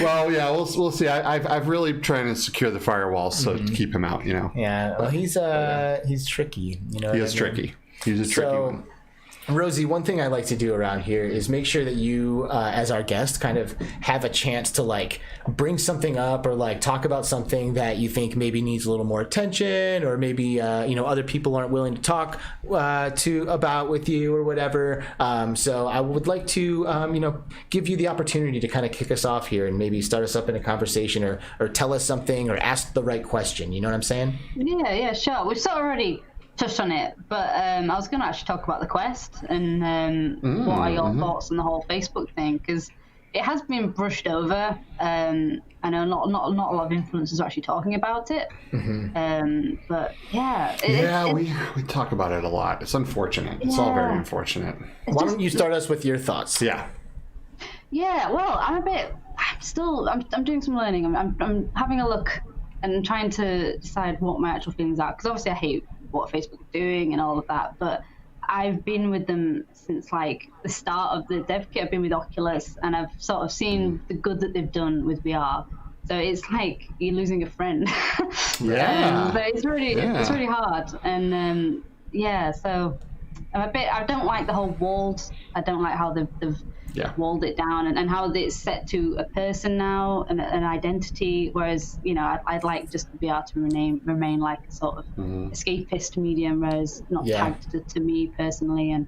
Well, we'll see. I've really trying to secure the firewalls so to keep him out. You know. Yeah. Well, he's tricky. You know. He is tricky. He's a tricky one. Rosie, one thing I like to do around here is make sure that you, as our guest, kind of have a chance to like bring something up or like talk about something that you think maybe needs a little more attention, or maybe other people aren't willing to talk about with you or whatever. So I would like to give you the opportunity to kind of kick us off here and maybe start us up in a conversation or tell us something or ask the right question. You know what I'm saying? Yeah, sure. We've sort of already touched on it, but I was going to actually talk about the Quest and what are your thoughts on the whole Facebook thing, because it has been brushed over. I know not a lot of influencers are actually talking about it, but we talk about it a lot. It's unfortunate. It's all very unfortunate. Why don't you start us with your thoughts? Yeah. Well, I'm doing some learning. I'm having a look and trying to decide what my actual feelings are, because obviously I hate what Facebook is doing and all of that, but I've been with them since like the start of the dev kit. I've been with Oculus, and I've sort of seen the good that they've done with VR. So it's like you're losing a friend. But it's really hard, and so I don't like the whole walled. I don't like how they've walled it down, and how it's set to a person now and an identity, whereas I'd like just VR to remain like a sort of escapist medium, whereas not tagged to me personally. And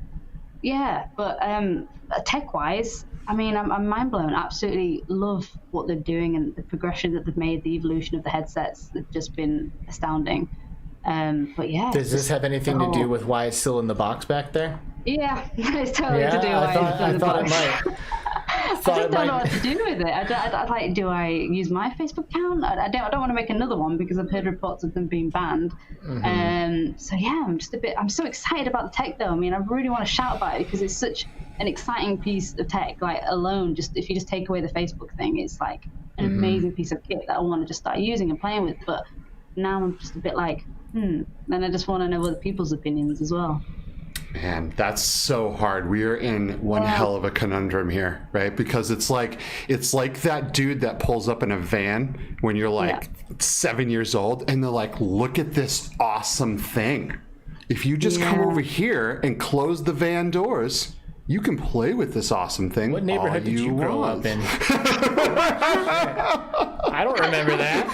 but tech wise, I mean, I'm mind blown. Absolutely love what they're doing, and the progression that they've made, the evolution of the headsets, have just been astounding. But does this have anything to do with why it's still in the box back there? Yeah, it's totally to do with why it's still in the box. I just don't know what to do with it. I like, do I use my Facebook account? I don't want to make another one because I've heard reports of them being banned. I'm so excited about the tech though. I mean, I really want to shout about it because it's such an exciting piece of tech. Like alone, if you just take away the Facebook thing, it's like an amazing piece of kit that I want to just start using and playing with. But now I'm just a bit like, and I just want to know other people's opinions as well. Man, that's so hard. We are in one hell of a conundrum here, right? Because it's like that dude that pulls up in a van when you're like 7 years old, and they're like, "Look at this awesome thing. If you just come over here and close the van doors, you can play with this awesome thing." What neighborhood did you grow up in? I don't remember that.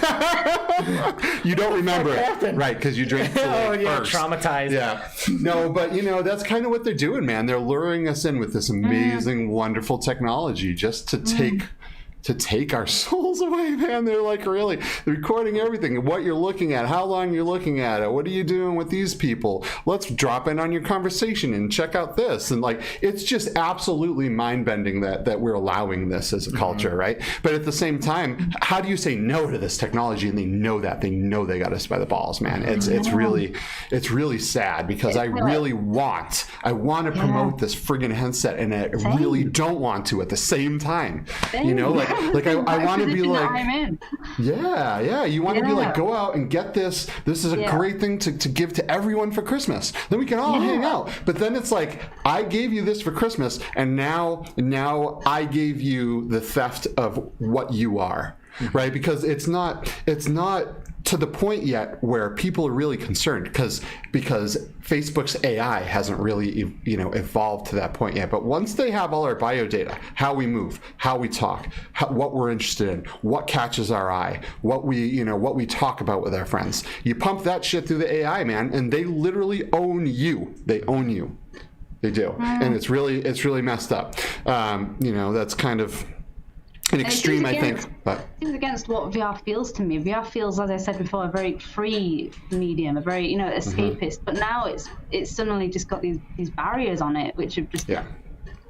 You don't remember it, right? Because you drank Kool-Aid first. Traumatized. Yeah, no, but that's kind of what they're doing, man. They're luring us in with this amazing, wonderful technology just to take our souls away, man. They're like, really, they're recording everything, what you're looking at, how long you're looking at it, what are you doing with these people, let's drop in on your conversation and check out this. And like, it's just absolutely mind-bending that we're allowing this as a culture, right? But at the same time, how do you say no to this technology? And they know they got us by the balls, man. It's really sad, because I want to promote this friggin' headset, and I really don't want to at the same time. Like I want to be like, you want to be like, go out and get this. This is a great thing to give to everyone for Christmas. Then we can all hang out. But then it's like, I gave you this for Christmas, and now I gave you the theft of what you are, right? Because it's not to the point yet where people are really concerned, because Facebook's AI hasn't really evolved to that point yet. But once they have all our bio data, how we move, how we talk, what we're interested in, what catches our eye, what we talk about with our friends, you pump that shit through the AI, man, and they literally own you. They own you. They do, and it's really messed up. That's kind of an extreme, I think. But it seems against what VR feels to me. VR feels, as I said before, a very free medium, a very escapist. But now it's suddenly just got these barriers on it, which have just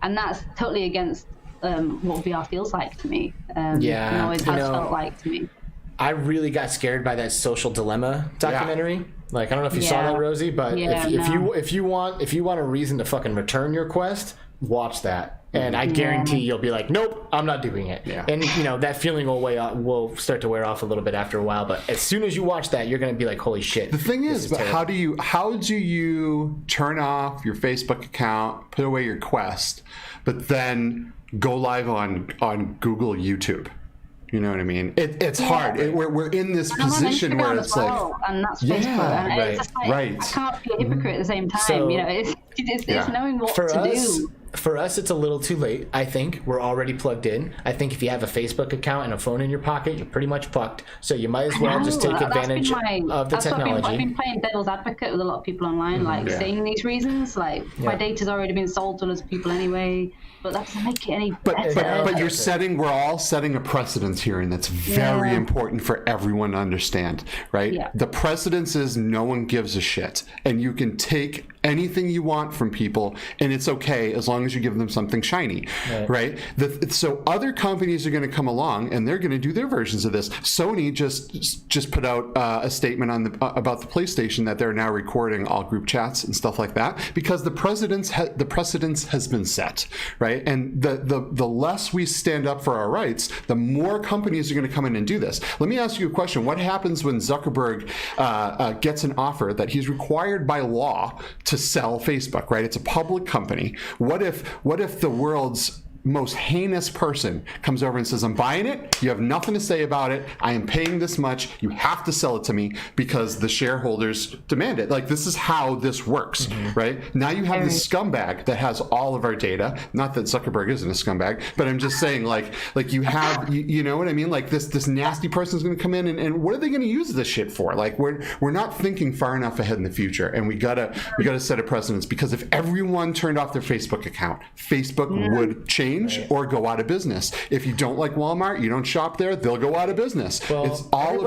and that's totally against what VR feels like to me. Always has felt like to me. I really got scared by that Social Dilemma documentary. Like, I don't know if you saw that, Rosie, but if you want a reason to fucking return your Quest, watch that. And I guarantee you'll be like, nope, I'm not doing it. Yeah. And that feeling will start to wear off a little bit after a while. But as soon as you watch that, you're going to be like, holy shit. The thing is, but how do you turn off your Facebook account, put away your Quest, but then go live on Google YouTube? You know what I mean? It's hard. We're in this position where it's like, and that's Facebook. And it's just like, right. I can't be a hypocrite at the same time. So, it's knowing what to do. For us, it's a little too late, I think. We're already plugged in. I think if you have a Facebook account and a phone in your pocket, you're pretty much fucked. So you might as well just take advantage of the technology. I've been playing devil's advocate with a lot of people online, saying these reasons. Like, my data's already been sold to other people anyway. But that doesn't make it any better. But we're all setting a precedence here, and that's very important for everyone to understand, right? Yeah. The precedence is no one gives a shit, and you can take anything you want from people, and it's okay as long as you give them something shiny, right? So other companies are going to come along, and they're going to do their versions of this. Sony just put out a statement about the PlayStation that they're now recording all group chats and stuff like that, because the precedence has been set, right? And the less we stand up for our rights, the more companies are going to come in and do this. Let me ask you a question. What happens when Zuckerberg gets an offer that he's required by law to sell Facebook, right? It's a public company. What if the world's most heinous person comes over and says, I'm buying it, you have nothing to say about it, I am paying this much, you have to sell it to me because the shareholders demand it. Like, this is how this works, right? Now you have this scumbag that has all of our data. Not that Zuckerberg isn't a scumbag, but I'm just saying, like you have, you know what I mean? Like, this nasty person is going to come in, and what are they going to use this shit for? Like, we're not thinking far enough ahead in the future, and we gotta set a precedence, because if everyone turned off their Facebook account, Facebook would change or go out of business. If you don't like Walmart, you don't shop there, they'll go out of business. Well, it's all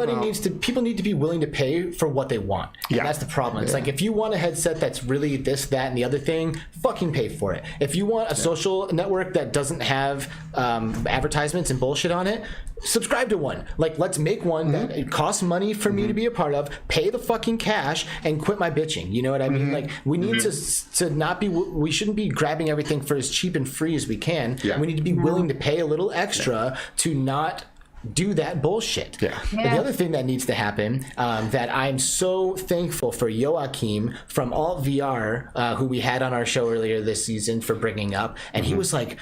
people need to be willing to pay for what they want. And that's the problem. It's like, if you want a headset that's really this, that, and the other thing, fucking pay for it. If you want a social network that doesn't have advertisements and bullshit on it, subscribe to one. Like, let's make one that it costs money for me to be a part of, pay the fucking cash, and quit my bitching. You know what I mean? Like, we need to not be, we shouldn't be grabbing everything for as cheap and free as we can. We need to be willing to pay a little extra to not do that bullshit. Yeah. And the other thing that needs to happen, that I'm so thankful for Joachim from Alt VR, who we had on our show earlier this season for bringing up, and he was like,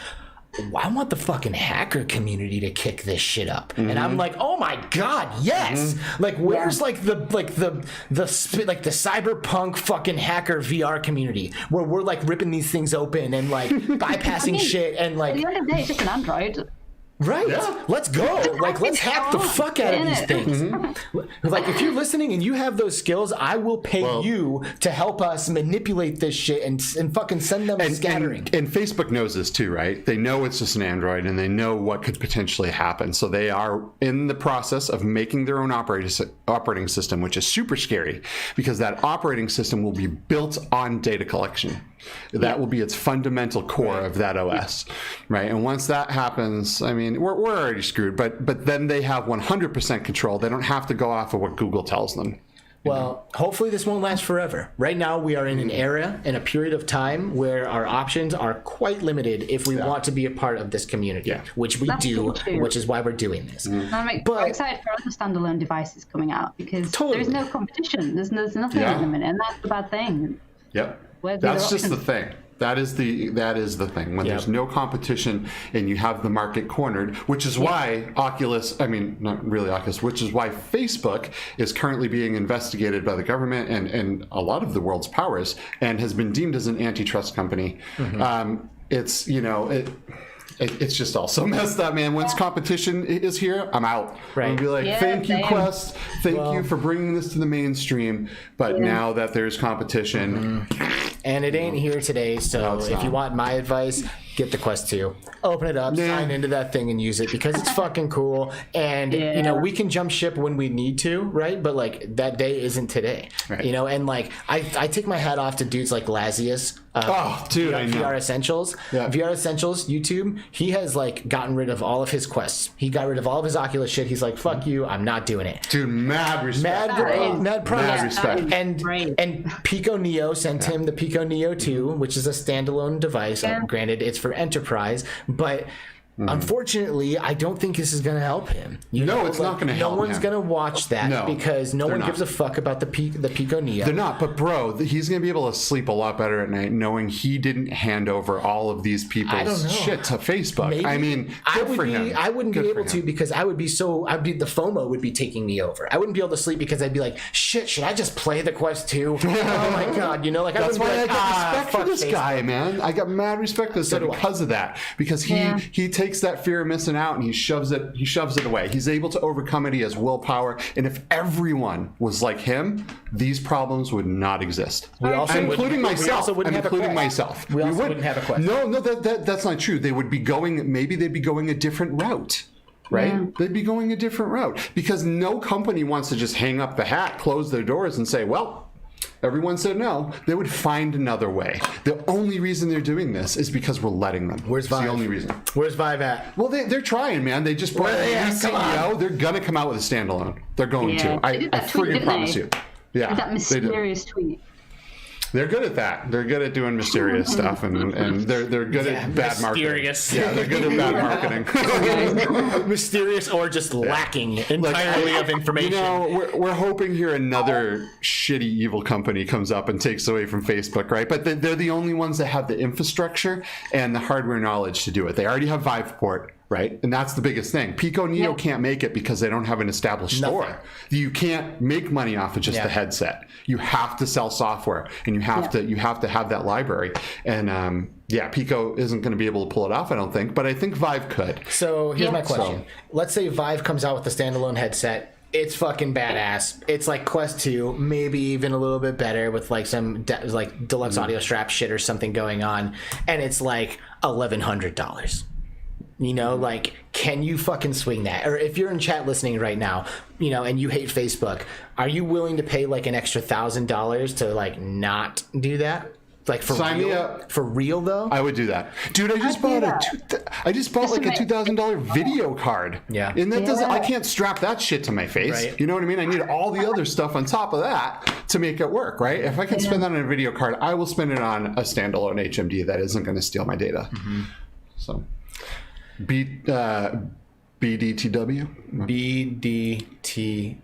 I want the fucking hacker community to kick this shit up. And I'm like, oh my god, yes. Like, where's like the cyberpunk fucking hacker VR community where we're like ripping these things open and like bypassing shit and like. At the end of the day, it's just an Android. Right. Yeah. Let's go. Like, let's hack the fuck out of these things. Like, if you're listening and you have those skills, I will pay you to help us manipulate this shit and fucking send them scattering. And Facebook knows this too, right? They know it's just an Android and they know what could potentially happen. So they are in the process of making their own operating system, which is super scary because that operating system will be built on data collection. That will be its fundamental core of that OS, right? And once that happens, I mean, we're already screwed. But then they have 100% control. They don't have to go off of what Google tells them. Well, hopefully this won't last forever. Right now, we are in an era, in a period of time where our options are quite limited if we want to be a part of this community, which we do, which is why we're doing this. I'm excited for other standalone devices coming out because there's no competition. There's nothing at the minute, and that's the bad thing. Yep. That's just the thing. That is the thing. When there's no competition and you have the market cornered, which is why not really Oculus, which is why Facebook is currently being investigated by the government and a lot of the world's powers and has been deemed as an antitrust company. It's just all so messed up, man. Once competition is here, I'm out. Right. I'm gonna be like, thank you, Quest. Thank you for bringing this to the mainstream. But now that there's competition... And it ain't here today, so if you want my advice, get the Quest 2. Open it up, sign into that thing, and use it because it's fucking cool. And, you know, we can jump ship when we need to, right? But, like, that day isn't today. Right. You know, and, like, I take my hat off to dudes like Lazius. VR Essentials. Yeah. VR Essentials, YouTube, he has, like, gotten rid of all of his Quests. He got rid of all of his Oculus shit. He's like, fuck you, I'm not doing it. Dude, mad respect. Mad respect. And Pico Neo sent him the Pico Neo 2, which is a standalone device. Granted, it's for enterprise, but unfortunately, I don't think this is going to help him. It's not going to help him. No one's going to watch that because no one gives a fuck about the Pico Neo. They're not, but bro, he's going to be able to sleep a lot better at night knowing he didn't hand over all of these people's shit to Facebook. Maybe. I mean, good for him. I wouldn't be able to because the FOMO would be taking me over. I wouldn't be able to sleep because I'd be like, shit, should I just play the Quest 2? Oh my God, you know, like that's why I got respect for this guy, man. I got mad respect for this guy because of that. Because he takes that fear of missing out and he shoves it away. He's able to overcome it. He has willpower. And if everyone was like him, these problems would not exist. Including myself. We wouldn't have a Quest. No, that's not true. They'd be going a different route. Right? Yeah. They'd be going a different route because no company wants to just hang up the hat, close their doors and say, well, everyone said no. They would find another way. The only reason they're doing this is because we're letting them. Where's Vive? It's the only reason. Where's Vive at? Well, they're trying, man. They just brought a new CEO. They're going to come out with a standalone. They're going to. I freaking promise you. Yeah. That mysterious tweet. They're good at that. They're good at doing mysterious stuff, and they're good at bad marketing. Yeah, they're good at bad marketing. Mysterious or just lacking entirely of information. You know, we're hoping here another shitty evil company comes up and takes away from Facebook, right? But they're the only ones that have the infrastructure and the hardware knowledge to do it. They already have Viveport. Right? And that's the biggest thing. Pico Neo can't make it because they don't have an established store. You can't make money off of just the headset. You have to sell software and you have to have that library. And Pico isn't going to be able to pull it off, I don't think, but I think Vive could. So here's my question. Let's say Vive comes out with a standalone headset. It's fucking badass. It's like Quest 2, maybe even a little bit better with like some deluxe audio strap shit or something going on. And it's like $1,100. You know, like, can you fucking swing that? Or if you're in chat listening right now, you know, and you hate Facebook, are you willing to pay like an extra $1,000 to like not do that? Like for Sign real? Me up. For real though? I would do that, dude. I just bought like a $2,000 video card. Yeah, and that doesn't. I can't strap that shit to my face. Right. You know what I mean? I need all the other stuff on top of that to make it work, right? If I can spend that on a video card, I will spend it on a standalone HMD that isn't going to steal my data. So. Beat BDTW? BDTU?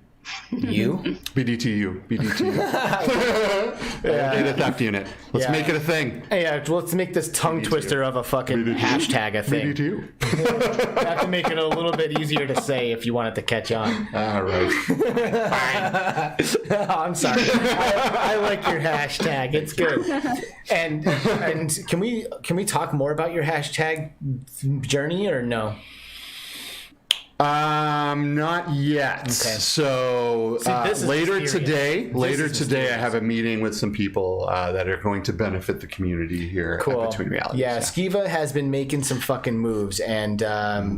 BDTU. Data theft unit. Let's make it a thing. Yeah, let's make this tongue twister of a fucking hashtag a thing. BDTU. You have to make it a little bit easier to say if you want it to catch on. All right. I'm sorry. I like your hashtag. It's good. And can we talk more about your hashtag journey or no? Not yet. Okay. So later today, mysterious. I have a meeting with some people that are going to benefit the community here at Between Realities. Yeah, Skiva has been making some fucking moves and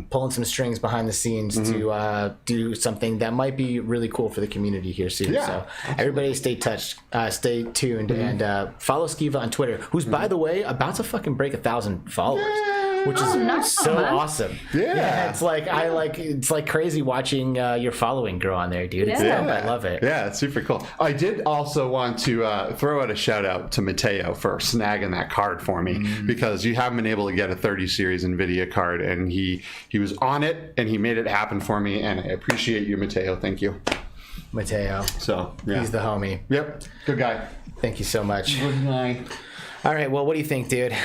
pulling some strings behind the scenes to do something that might be really cool for the community here soon. Yeah, so everybody stay tuned, and follow Skiva on Twitter, who's by the way about to fucking break 1,000 followers. Which is so awesome. Yeah, it's like crazy watching your following grow on there, dude. It's dope. I love it. Yeah, it's super cool. I did also want to throw out a shout out to Mateo for snagging that card for me because you haven't been able to get a 30 series NVIDIA card, and he was on it and he made it happen for me, and I appreciate you, Mateo. Thank you, Mateo. So yeah. He's the homie. Yep, good guy. Thank you so much. Good guy. All right, well, what do you think, dude?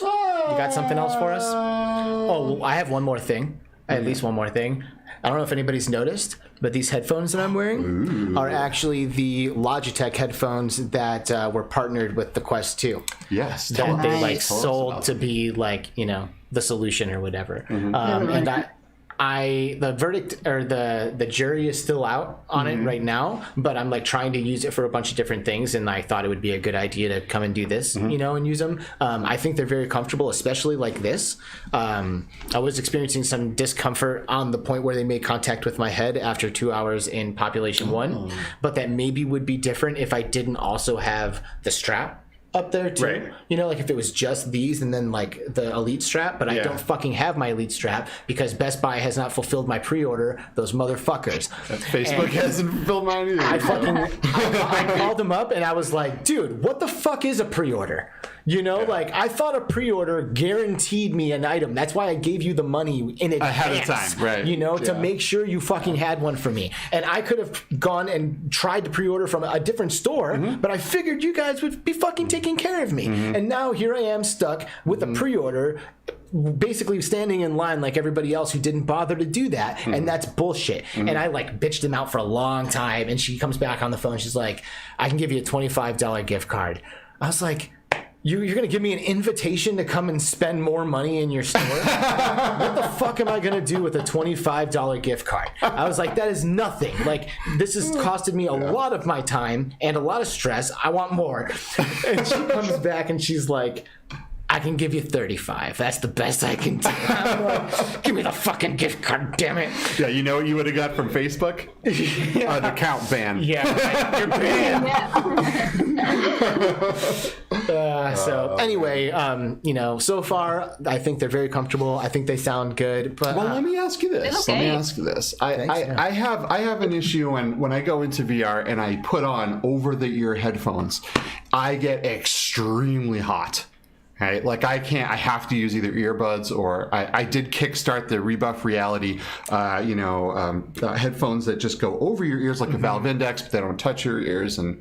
You got something else for us? Oh, well, I have one more thing. At least one more thing. I don't know if anybody's noticed, but these headphones that I'm wearing are actually the Logitech headphones that were partnered with the Quest 2. Yes. That they sold to be the solution or whatever. And the verdict or the jury is still out on it right now, but I'm trying to use it for a bunch of different things, and I thought it would be a good idea to come and do this, and use them. I think they're very comfortable, especially like this. I was experiencing some discomfort on the point where they made contact with my head after 2 hours in Population 1, but that maybe would be different if I didn't also have the strap up there too, right? If it was just these and then the Elite strap, but I don't fucking have my Elite strap because Best Buy has not fulfilled my pre-order. Those motherfuckers. Facebook hasn't fulfilled mine either. I called them up and I was like, dude, what the fuck is a pre-order? I thought a pre-order guaranteed me an item. That's why I gave you the money in advance. Ahead of time, right. To make sure you fucking had one for me. And I could have gone and tried to pre-order from a different store, but I figured you guys would be fucking taking care of me. And now here I am stuck with a pre-order, basically standing in line like everybody else who didn't bother to do that, and that's bullshit. And I bitched him out for a long time, and she comes back on the phone. She's like, I can give you a $25 gift card. I was like, You're going to give me an invitation to come and spend more money in your store? What the fuck am I going to do with a $25 gift card? I was like, that is nothing. This has costed me a lot of my time and a lot of stress. I want more. And she comes back and she's like, I can give you 35. That's the best I can do. I'm like, give me the fucking gift card, damn it. Yeah, you know what you would have got from Facebook? An account ban. Yeah, right. You're banned. So anyway, so far I think they're very comfortable. I think they sound good. But let me ask you this. I have an issue when I go into VR and I put on over-the-ear headphones. I get extremely hot. Right? I have to use either earbuds or I did kickstart the Rebuff Reality, headphones that just go over your ears like a Valve Index, but they don't touch your ears. And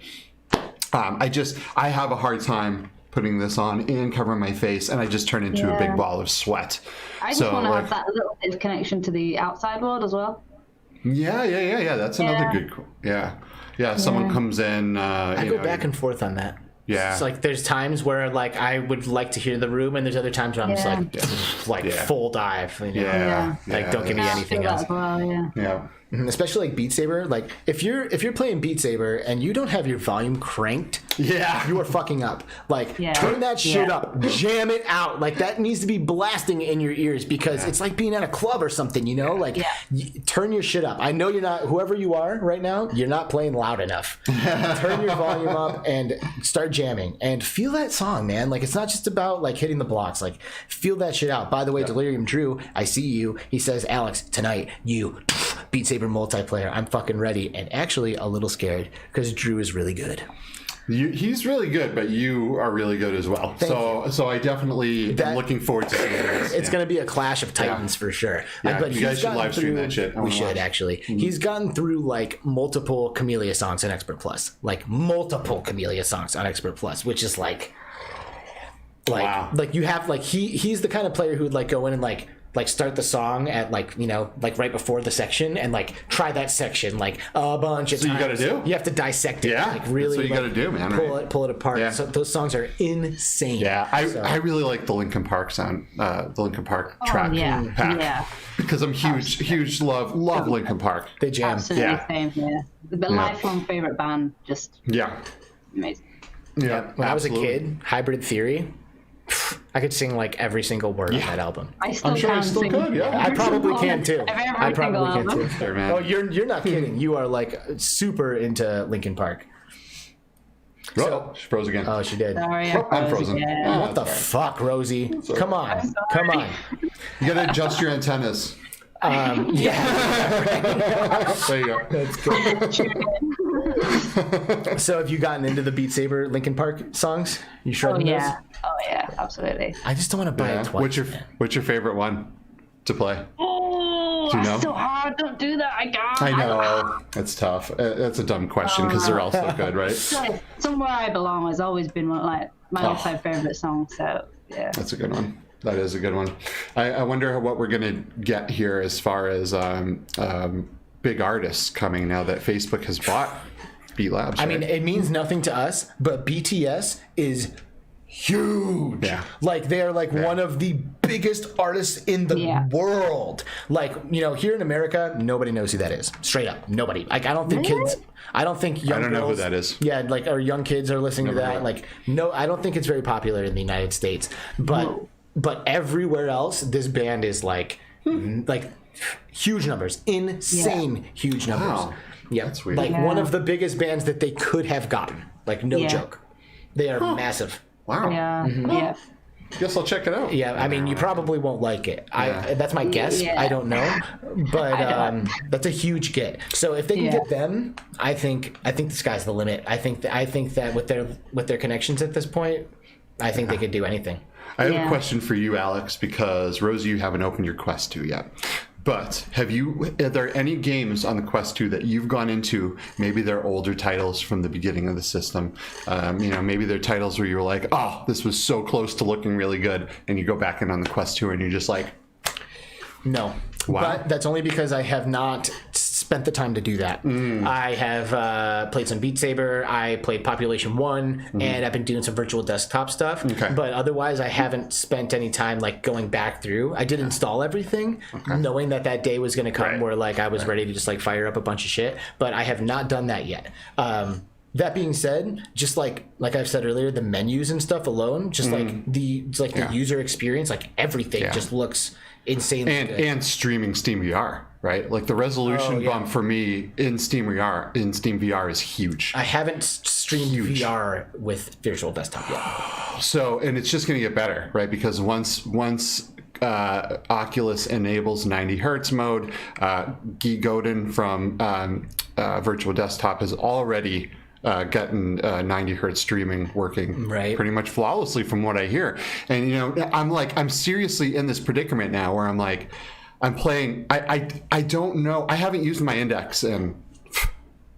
I have a hard time putting this on and covering my face, and I just turn into a big ball of sweat. I just want to have that little bit of connection to the outside world as well. Yeah. That's another good. Yeah. Someone comes in. I go back and forth on that. Yeah. It's there's times where I would like to hear the room, and there's other times where I'm just full dive. Don't give me anything else. Yeah. Especially Beat Saber. If you're playing Beat Saber and you don't have your volume cranked, you are fucking up. Turn that shit up, jam it out. That needs to be blasting in your ears because it's like being at a club or something. Turn your shit up. I know you're not. Whoever you are right now, you're not playing loud enough. Turn your volume up and start jamming and feel that song, man. It's not just about hitting the blocks. Feel that shit out. By the way, Delirium Drew, I see you. He says, Alex, tonight you Beat Saber multiplayer. I'm fucking ready and actually a little scared because Drew is really good. He's really good, but you are really good as well. So I definitely am looking forward to seeing this. It's going to be a clash of titans for sure. Yeah, but you guys should live stream that shit. We should actually. He's gotten through like multiple Camellia songs on Expert Plus, like multiple Camellia songs on Expert Plus, which is like wow. Like you have like he's the kind of player who would like go in and like start the song at like, you know, like right before the section and like try that section like a bunch of times. So you got to do? You have to dissect it. Yeah, like really. That's what you got to do, man. Pull it apart. Yeah. So those songs are insane. Yeah, I really like the Linkin Park sound, the Linkin Park track pack. Yeah. Because I'm huge love Linkin Park. They jam. Absolutely same here. The lifelong favorite band, just amazing. Yeah. When I was a kid, Hybrid Theory, I could sing like every single word on that album. I still I'm sure I can still sing. could, yeah. I probably can too. I probably can album. too. There, man. Oh, you're not kidding. You are like super into Linkin Park. Oh, she froze again. Oh, she did. Sorry, I'm frozen. again. What the fuck, Rosie? Come on. Come on. You gotta adjust your antennas. Yeah. There you go. That's good. So have you gotten into the Beat Saber Linkin Park songs? You shredding those? Oh yeah, absolutely. I just don't want to buy it twice. What's your favorite one to play? Oh, Do you know? that's so hard. Don't do that. I can't. I know. It's tough. That's a dumb question because they're all so good, right? Somewhere I Belong has always been one, like my all-time favorite song. So yeah. That's a good one. That is a good one. I wonder what we're going to get here as far as big artists coming now that Facebook has bought Beat Labs. I mean, it means nothing to us, but BTS is huge. Yeah. Like they are like one of the biggest artists in the world. Like, you know, here in America, nobody knows who that is. Straight up, nobody. Like I don't think kids. I don't think young I don't know girls, who that is. Yeah, like our young kids are listening to that. Like no, I don't think it's very popular in the United States. But everywhere else, this band is like huge numbers, insane huge numbers. Wow. Yeah, That's weird. Like one of the biggest bands that they could have gotten. Like no joke, they are massive. Wow. Yeah. Mm-hmm. Yeah. Guess I'll check it out. Yeah, I mean, you probably won't like it. That's my guess. Yeah. I don't know, but that's a huge get. So if they can get them, I think the sky's the limit. I think that with their connections at this point, I think they could do anything. I have a question for you, Alex, because Rosie, you haven't opened your Quest 2 yet. But are there any games on the Quest 2 that you've gone into? Maybe they're older titles from the beginning of the system. Maybe they're titles where you were like, oh, this was so close to looking really good. And you go back in on the Quest 2 and you're just like, no. Wow. But that's only because I have not spent the time to do that. I have played some Beat Saber, I played Population 1, and I've been doing some virtual desktop stuff. Okay. But otherwise, I haven't spent any time like going back through. I did install everything, knowing that day was going to come where like I was ready to just like fire up a bunch of shit. But I have not done that yet. That being said, just like I've said earlier, the menus and stuff alone, just like the user experience, like everything just looks insanely good. And streaming Steam VR, right? Like the resolution bump for me in Steam VR is huge. I haven't streamed VR with virtual desktop yet. So, and it's just going to get better, right? Because once Oculus enables 90 hertz mode, Guy Godin from Virtual Desktop has already gotten 90 hertz streaming working pretty much flawlessly from what I hear. And, I'm seriously in this predicament now where I'm playing, I don't know, I haven't used my index in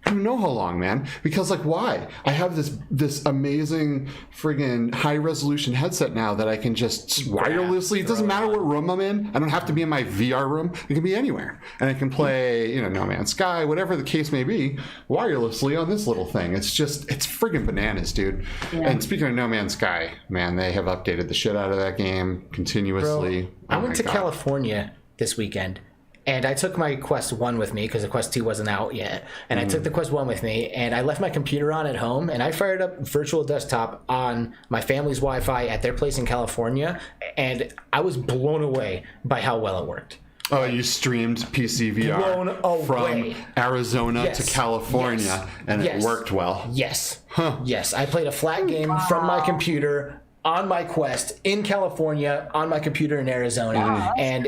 I don't know how long, man. Because why? I have this amazing friggin' high resolution headset now that I can just wirelessly. It doesn't matter what room I'm in. I don't have to be in my VR room. It can be anywhere, and I can play, No Man's Sky, whatever the case may be, wirelessly on this little thing. It's friggin' bananas, dude. Yeah. And speaking of No Man's Sky, man, they have updated the shit out of that game continuously. Bro, I went to California this weekend. And I took my Quest 1 with me because the Quest 2 wasn't out yet. And I took the Quest 1 with me, and I left my computer on at home, and I fired up Virtual Desktop on my family's Wi-Fi at their place in California, and I was blown away by how well it worked. Oh, you streamed PC VR from Arizona to California, and it worked well. Yes. Huh. Yes. I played a flat game from my computer on my Quest in California on my computer in Arizona, and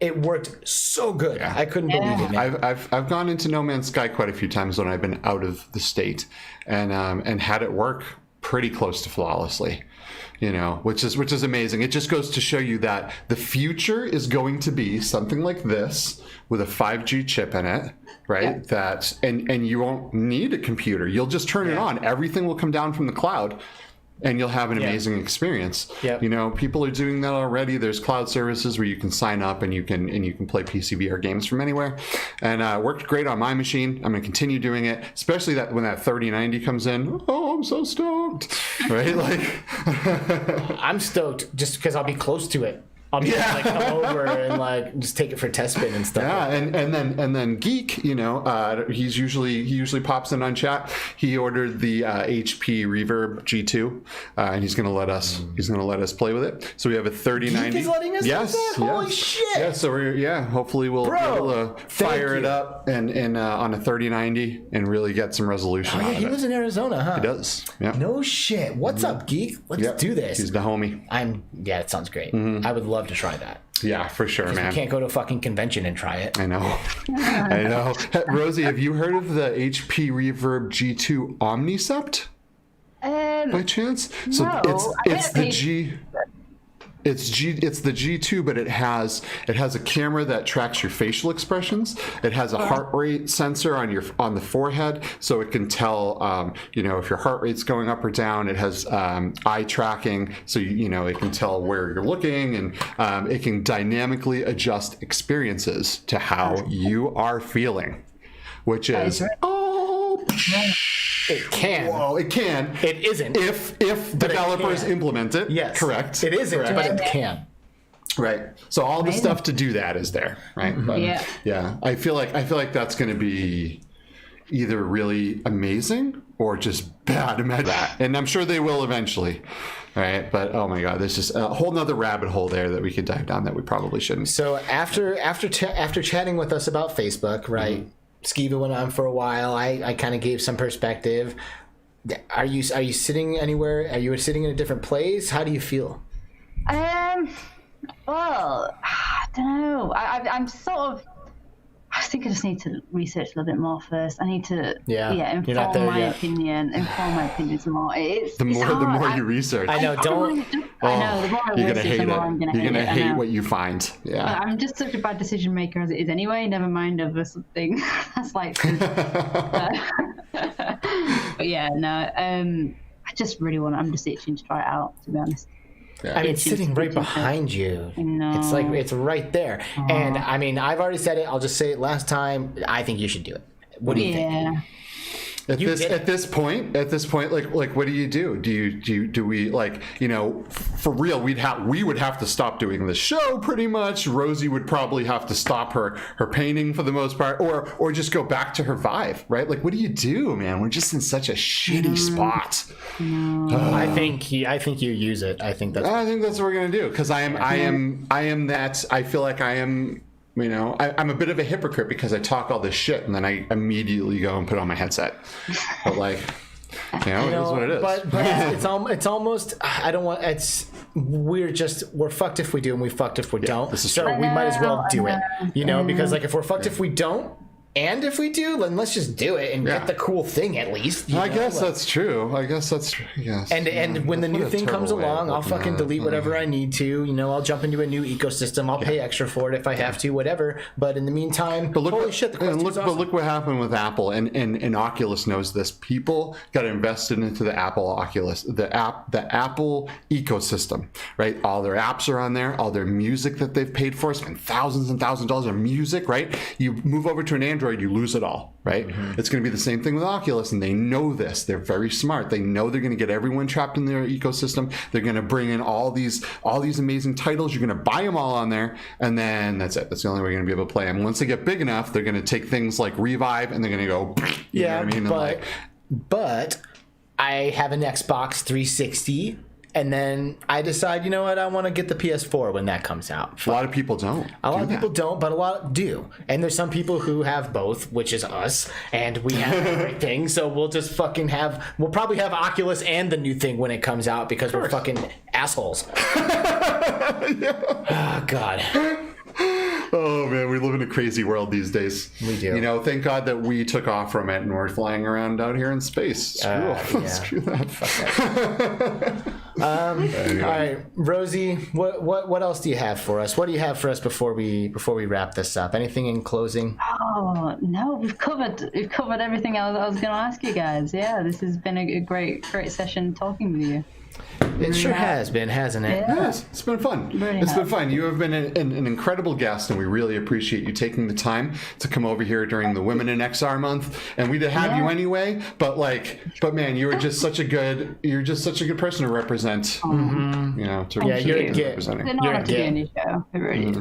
it worked so good. Yeah. I couldn't believe it, man. I've gone into No Man's Sky quite a few times when I've been out of the state, and had it work pretty close to flawlessly, which is amazing. It just goes to show you that the future is going to be something like this with a 5G chip in it, right? Yeah. And you won't need a computer. You'll just turn it on. Everything will come down from the cloud. And you'll have an amazing experience. Yep. People are doing that already. There's cloud services where you can sign up and you can play PCVR games from anywhere. And it worked great on my machine. I'm going to continue doing it, especially when that 3090 comes in. Oh, I'm so stoked. Right? I'm stoked just because I'll be close to it. I'll be come over and just take it for a test spin and stuff. Yeah, and then Geek, he usually pops in on chat. He ordered the HP Reverb G2, and he's gonna let us play with it. So we have a 3090. Geek is letting us yes, do that? yes. Holy shit! Yeah, so hopefully we'll be able to fire it up and on a 3090 and really get some resolution. Oh yeah, out of he it. lives in Arizona, huh? He does. Yeah. No shit. What's up, Geek? Let's do this. He's the homie. It sounds great. I would love to try that. Yeah, for sure, man. You can't go to a fucking convention and try it. I know. I know. Rosie, have you heard of the HP Reverb G2 Omnicept? By chance? So no, it's the G. It's the G2, but it has a camera that tracks your facial expressions. It has a heart rate sensor on the forehead, so it can tell if your heart rate's going up or down. It has eye tracking, so it can tell where you're looking, and it can dynamically adjust experiences to how you are feeling, which is It can. Whoa, it can. It isn't. If developers implement it. Yes. Correct. It isn't, correct. but it can. Right. So all the stuff to do that is there, right? But, yeah. I feel like that's going to be either really amazing or just bad. Imagine that. And I'm sure they will eventually. Right. But oh my God, there's just a whole nother rabbit hole there that we could dive down that we probably shouldn't. So after chatting with us about Facebook, right? Skiva went on for a while. I kind of gave some perspective. Are you sitting anywhere? Are you sitting in a different place? How do you feel? Well, I don't know. I'm sort of. I think I just need to research a little bit more first. I need to inform my opinion some more. The more you research. I know. I know. The more I research, the more I'm gonna hate it. You're gonna hate what you find. Yeah. I'm just such a bad decision maker as it is anyway. Never mind over something that's like. But yeah, no. I just really want. I'm just itching to try it out. To be honest. Yeah. I mean, it's sitting right behind you. It's like it's right there. And I mean, I've already said it. I'll just say it last time. I think you should do it. What do you think? At this point, like, what do you do? Do we for real? We would have to stop doing the show pretty much. Rosie would probably have to stop her painting for the most part, or just go back to her Vive, right? Like, what do you do, man? We're just in such a shitty spot. I think you use it. I think that's what we're gonna do because I am that. I feel like I am. I'm a bit of a hypocrite because I talk all this shit and then I immediately go and put on my headset. But it is what it is. But it's almost. I don't want. We're fucked if we do and we're fucked if we don't. This is so true. we might as well do it. Because if we're fucked if we don't. And if we do, then let's just do it and get the cool thing at least. I guess that's true. Yes. And when the new thing comes along, I'll fucking delete whatever I need to. I'll jump into a new ecosystem. I'll pay extra for it if I have to, whatever. But in the meantime, holy shit, the Quest 2 is awesome. But look what happened with Apple, and Oculus knows this. People got invested into the Apple Oculus, the Apple ecosystem, right? All their apps are on there, all their music that they've paid for, spent thousands and thousands of dollars on music, right? You move over to an Android, you lose it all, right? It's going to be the same thing with Oculus, and they know this. They're very smart. They know they're going to get everyone trapped in their ecosystem. They're going to bring in all these amazing titles. You're going to buy them all on there, and then that's it. That's the only way you're going to be able to play them. Once they get big enough, they're going to take things like Revive, and they're going to go, you know what I mean? But I have an Xbox 360. And then I decide, you know what, I want to get the PS4 when that comes out. A lot of people don't. A lot of people don't, but a lot do. And there's some people who have both, which is us, and we have everything. So we'll just fucking we'll probably have Oculus and the new thing when it comes out because we're fucking assholes. Oh, God. Oh man, we live in a crazy world these days. We do. You know, thank God that we took off from it and we're flying around out here in space. Screw that. Anyway. All right, Rosie, what else do you have for us? What do you have for us before we wrap this up? Anything in closing? Oh no, we've covered everything I was going to ask you guys. Yeah, this has been a great session talking with you. It sure has been, hasn't it? Yeah. Yes, it's been fun. Really It's been has. fun. You have been an incredible guest, and we really appreciate you taking the time to come over here during the Women in XR month. And we'd have had you anyway, but man, you're just such a good person to represent. You know, to you're a git. representing. It's an honor to be on your show. It really is.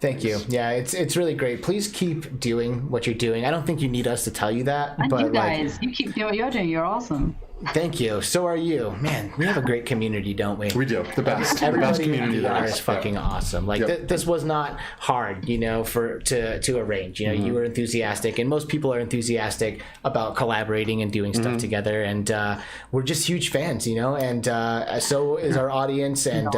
Thank you. Yeah, it's really great. Please keep doing what you're doing. I don't think you need us to tell you that, And but you guys, you keep doing what you're doing. You're awesome. thank you. So are you. Man, we have a great community, don't we? We do. The best. Everybody the best community in there VR is. is fucking Yep. awesome. Like Yep. this was not hard, you know, to arrange. You know, you were enthusiastic, and most people are enthusiastic about collaborating and doing stuff together. And we're just huge fans, you know. And so is our audience. And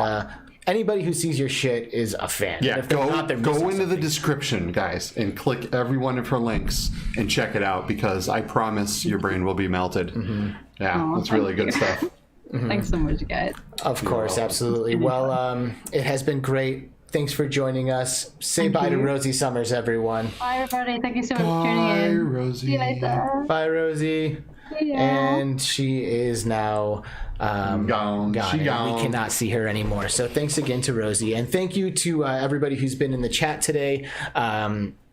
anybody who sees your shit is a fan. Yeah, And if they're not, they're go missing into the something. description, guys, and click every one of her links and check it out, because I promise your brain will be melted. Yeah, it's really good stuff. Thanks so much, guys. Of course, absolutely. Well, it has been great. Thanks for joining us. Say bye to Rosie Summers, everyone. Bye, everybody. Thank you so much for Bye, tuning in. Rosie. See you later. Bye, Rosie. Yeah. And she is now Gone. She and gone. we cannot see her anymore. So thanks again to Rosie, and thank you to everybody who's been in the chat today.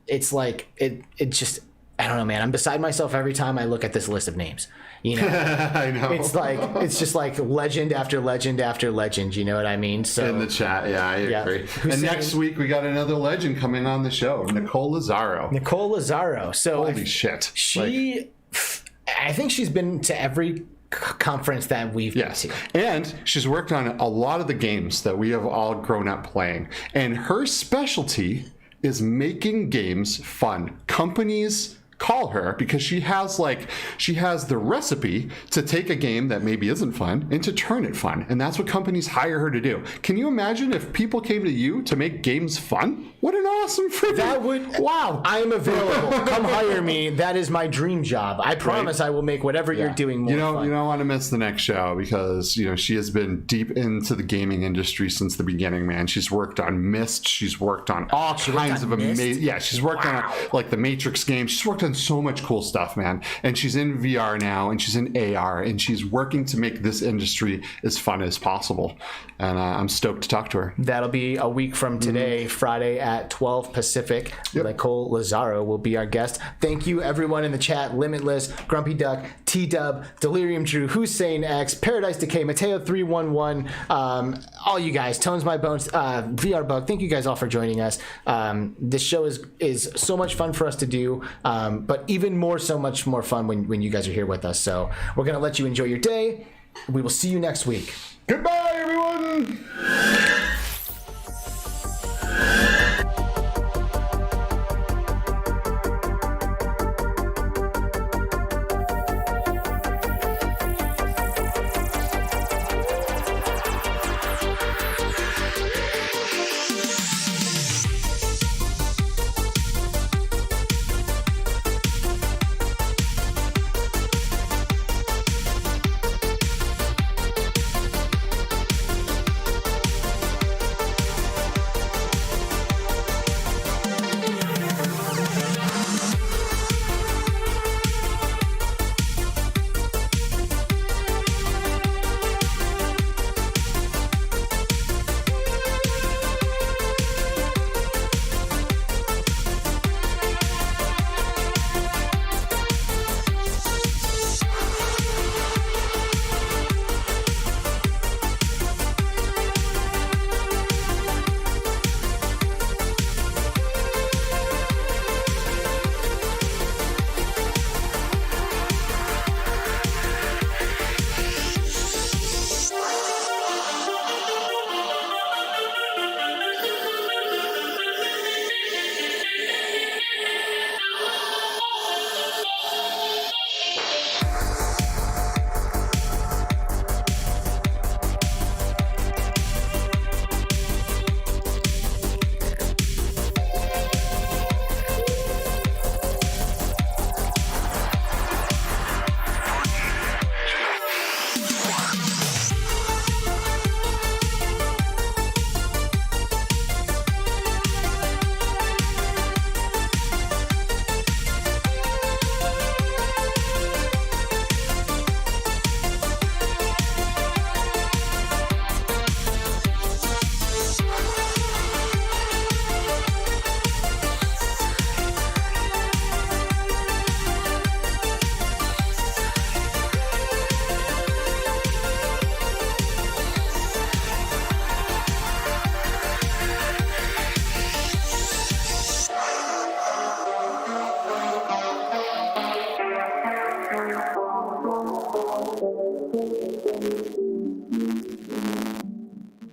It's like it just, I don't know, man. I'm beside myself every time I look at this list of names. You know, I know. it's just like legend after legend after legend. You know what I mean? So in the chat, yeah, I agree. Who's And next week we got another legend coming on the show, Nicole Lazaro. Nicole Lazaro. So Holy shit! I think she's been to every conference that we've been Yes, to. and she's worked on a lot of the games that we have all grown up playing. And her specialty is making games fun. Companies call her because she has the recipe to take a game that maybe isn't fun and to turn it fun. And that's what companies hire her to do. Can you imagine if people came to you to make games fun? What an awesome freaking... That would... Wow. I am available. Come hire me. That is my dream job. I promise I will make whatever you're doing more fun. You don't want to miss the next show, because she has been deep into the gaming industry since the beginning, man. She's worked on Myst. She's worked on all kinds of amazing... Yeah, she's worked on like the Matrix games. She's worked on so much cool stuff, man. And she's in VR now, and she's in AR, and she's working to make this industry as fun as possible. And I'm stoked to talk to her. That'll be a week from today, Friday at 12 Pacific. Nicole Lazaro will be our guest. Thank you, everyone in the chat. Limitless, Grumpy Duck, T-Dub, Delirium Drew, Hussein X, Paradise Decay, Mateo311, all you guys, Tones My Bones, VR Bug. Thank you guys all for joining us. This show is so much fun for us to do, but even more, so much more fun when you guys are here with us. So we're going to let you enjoy your day. We will see you next week. Goodbye, everyone!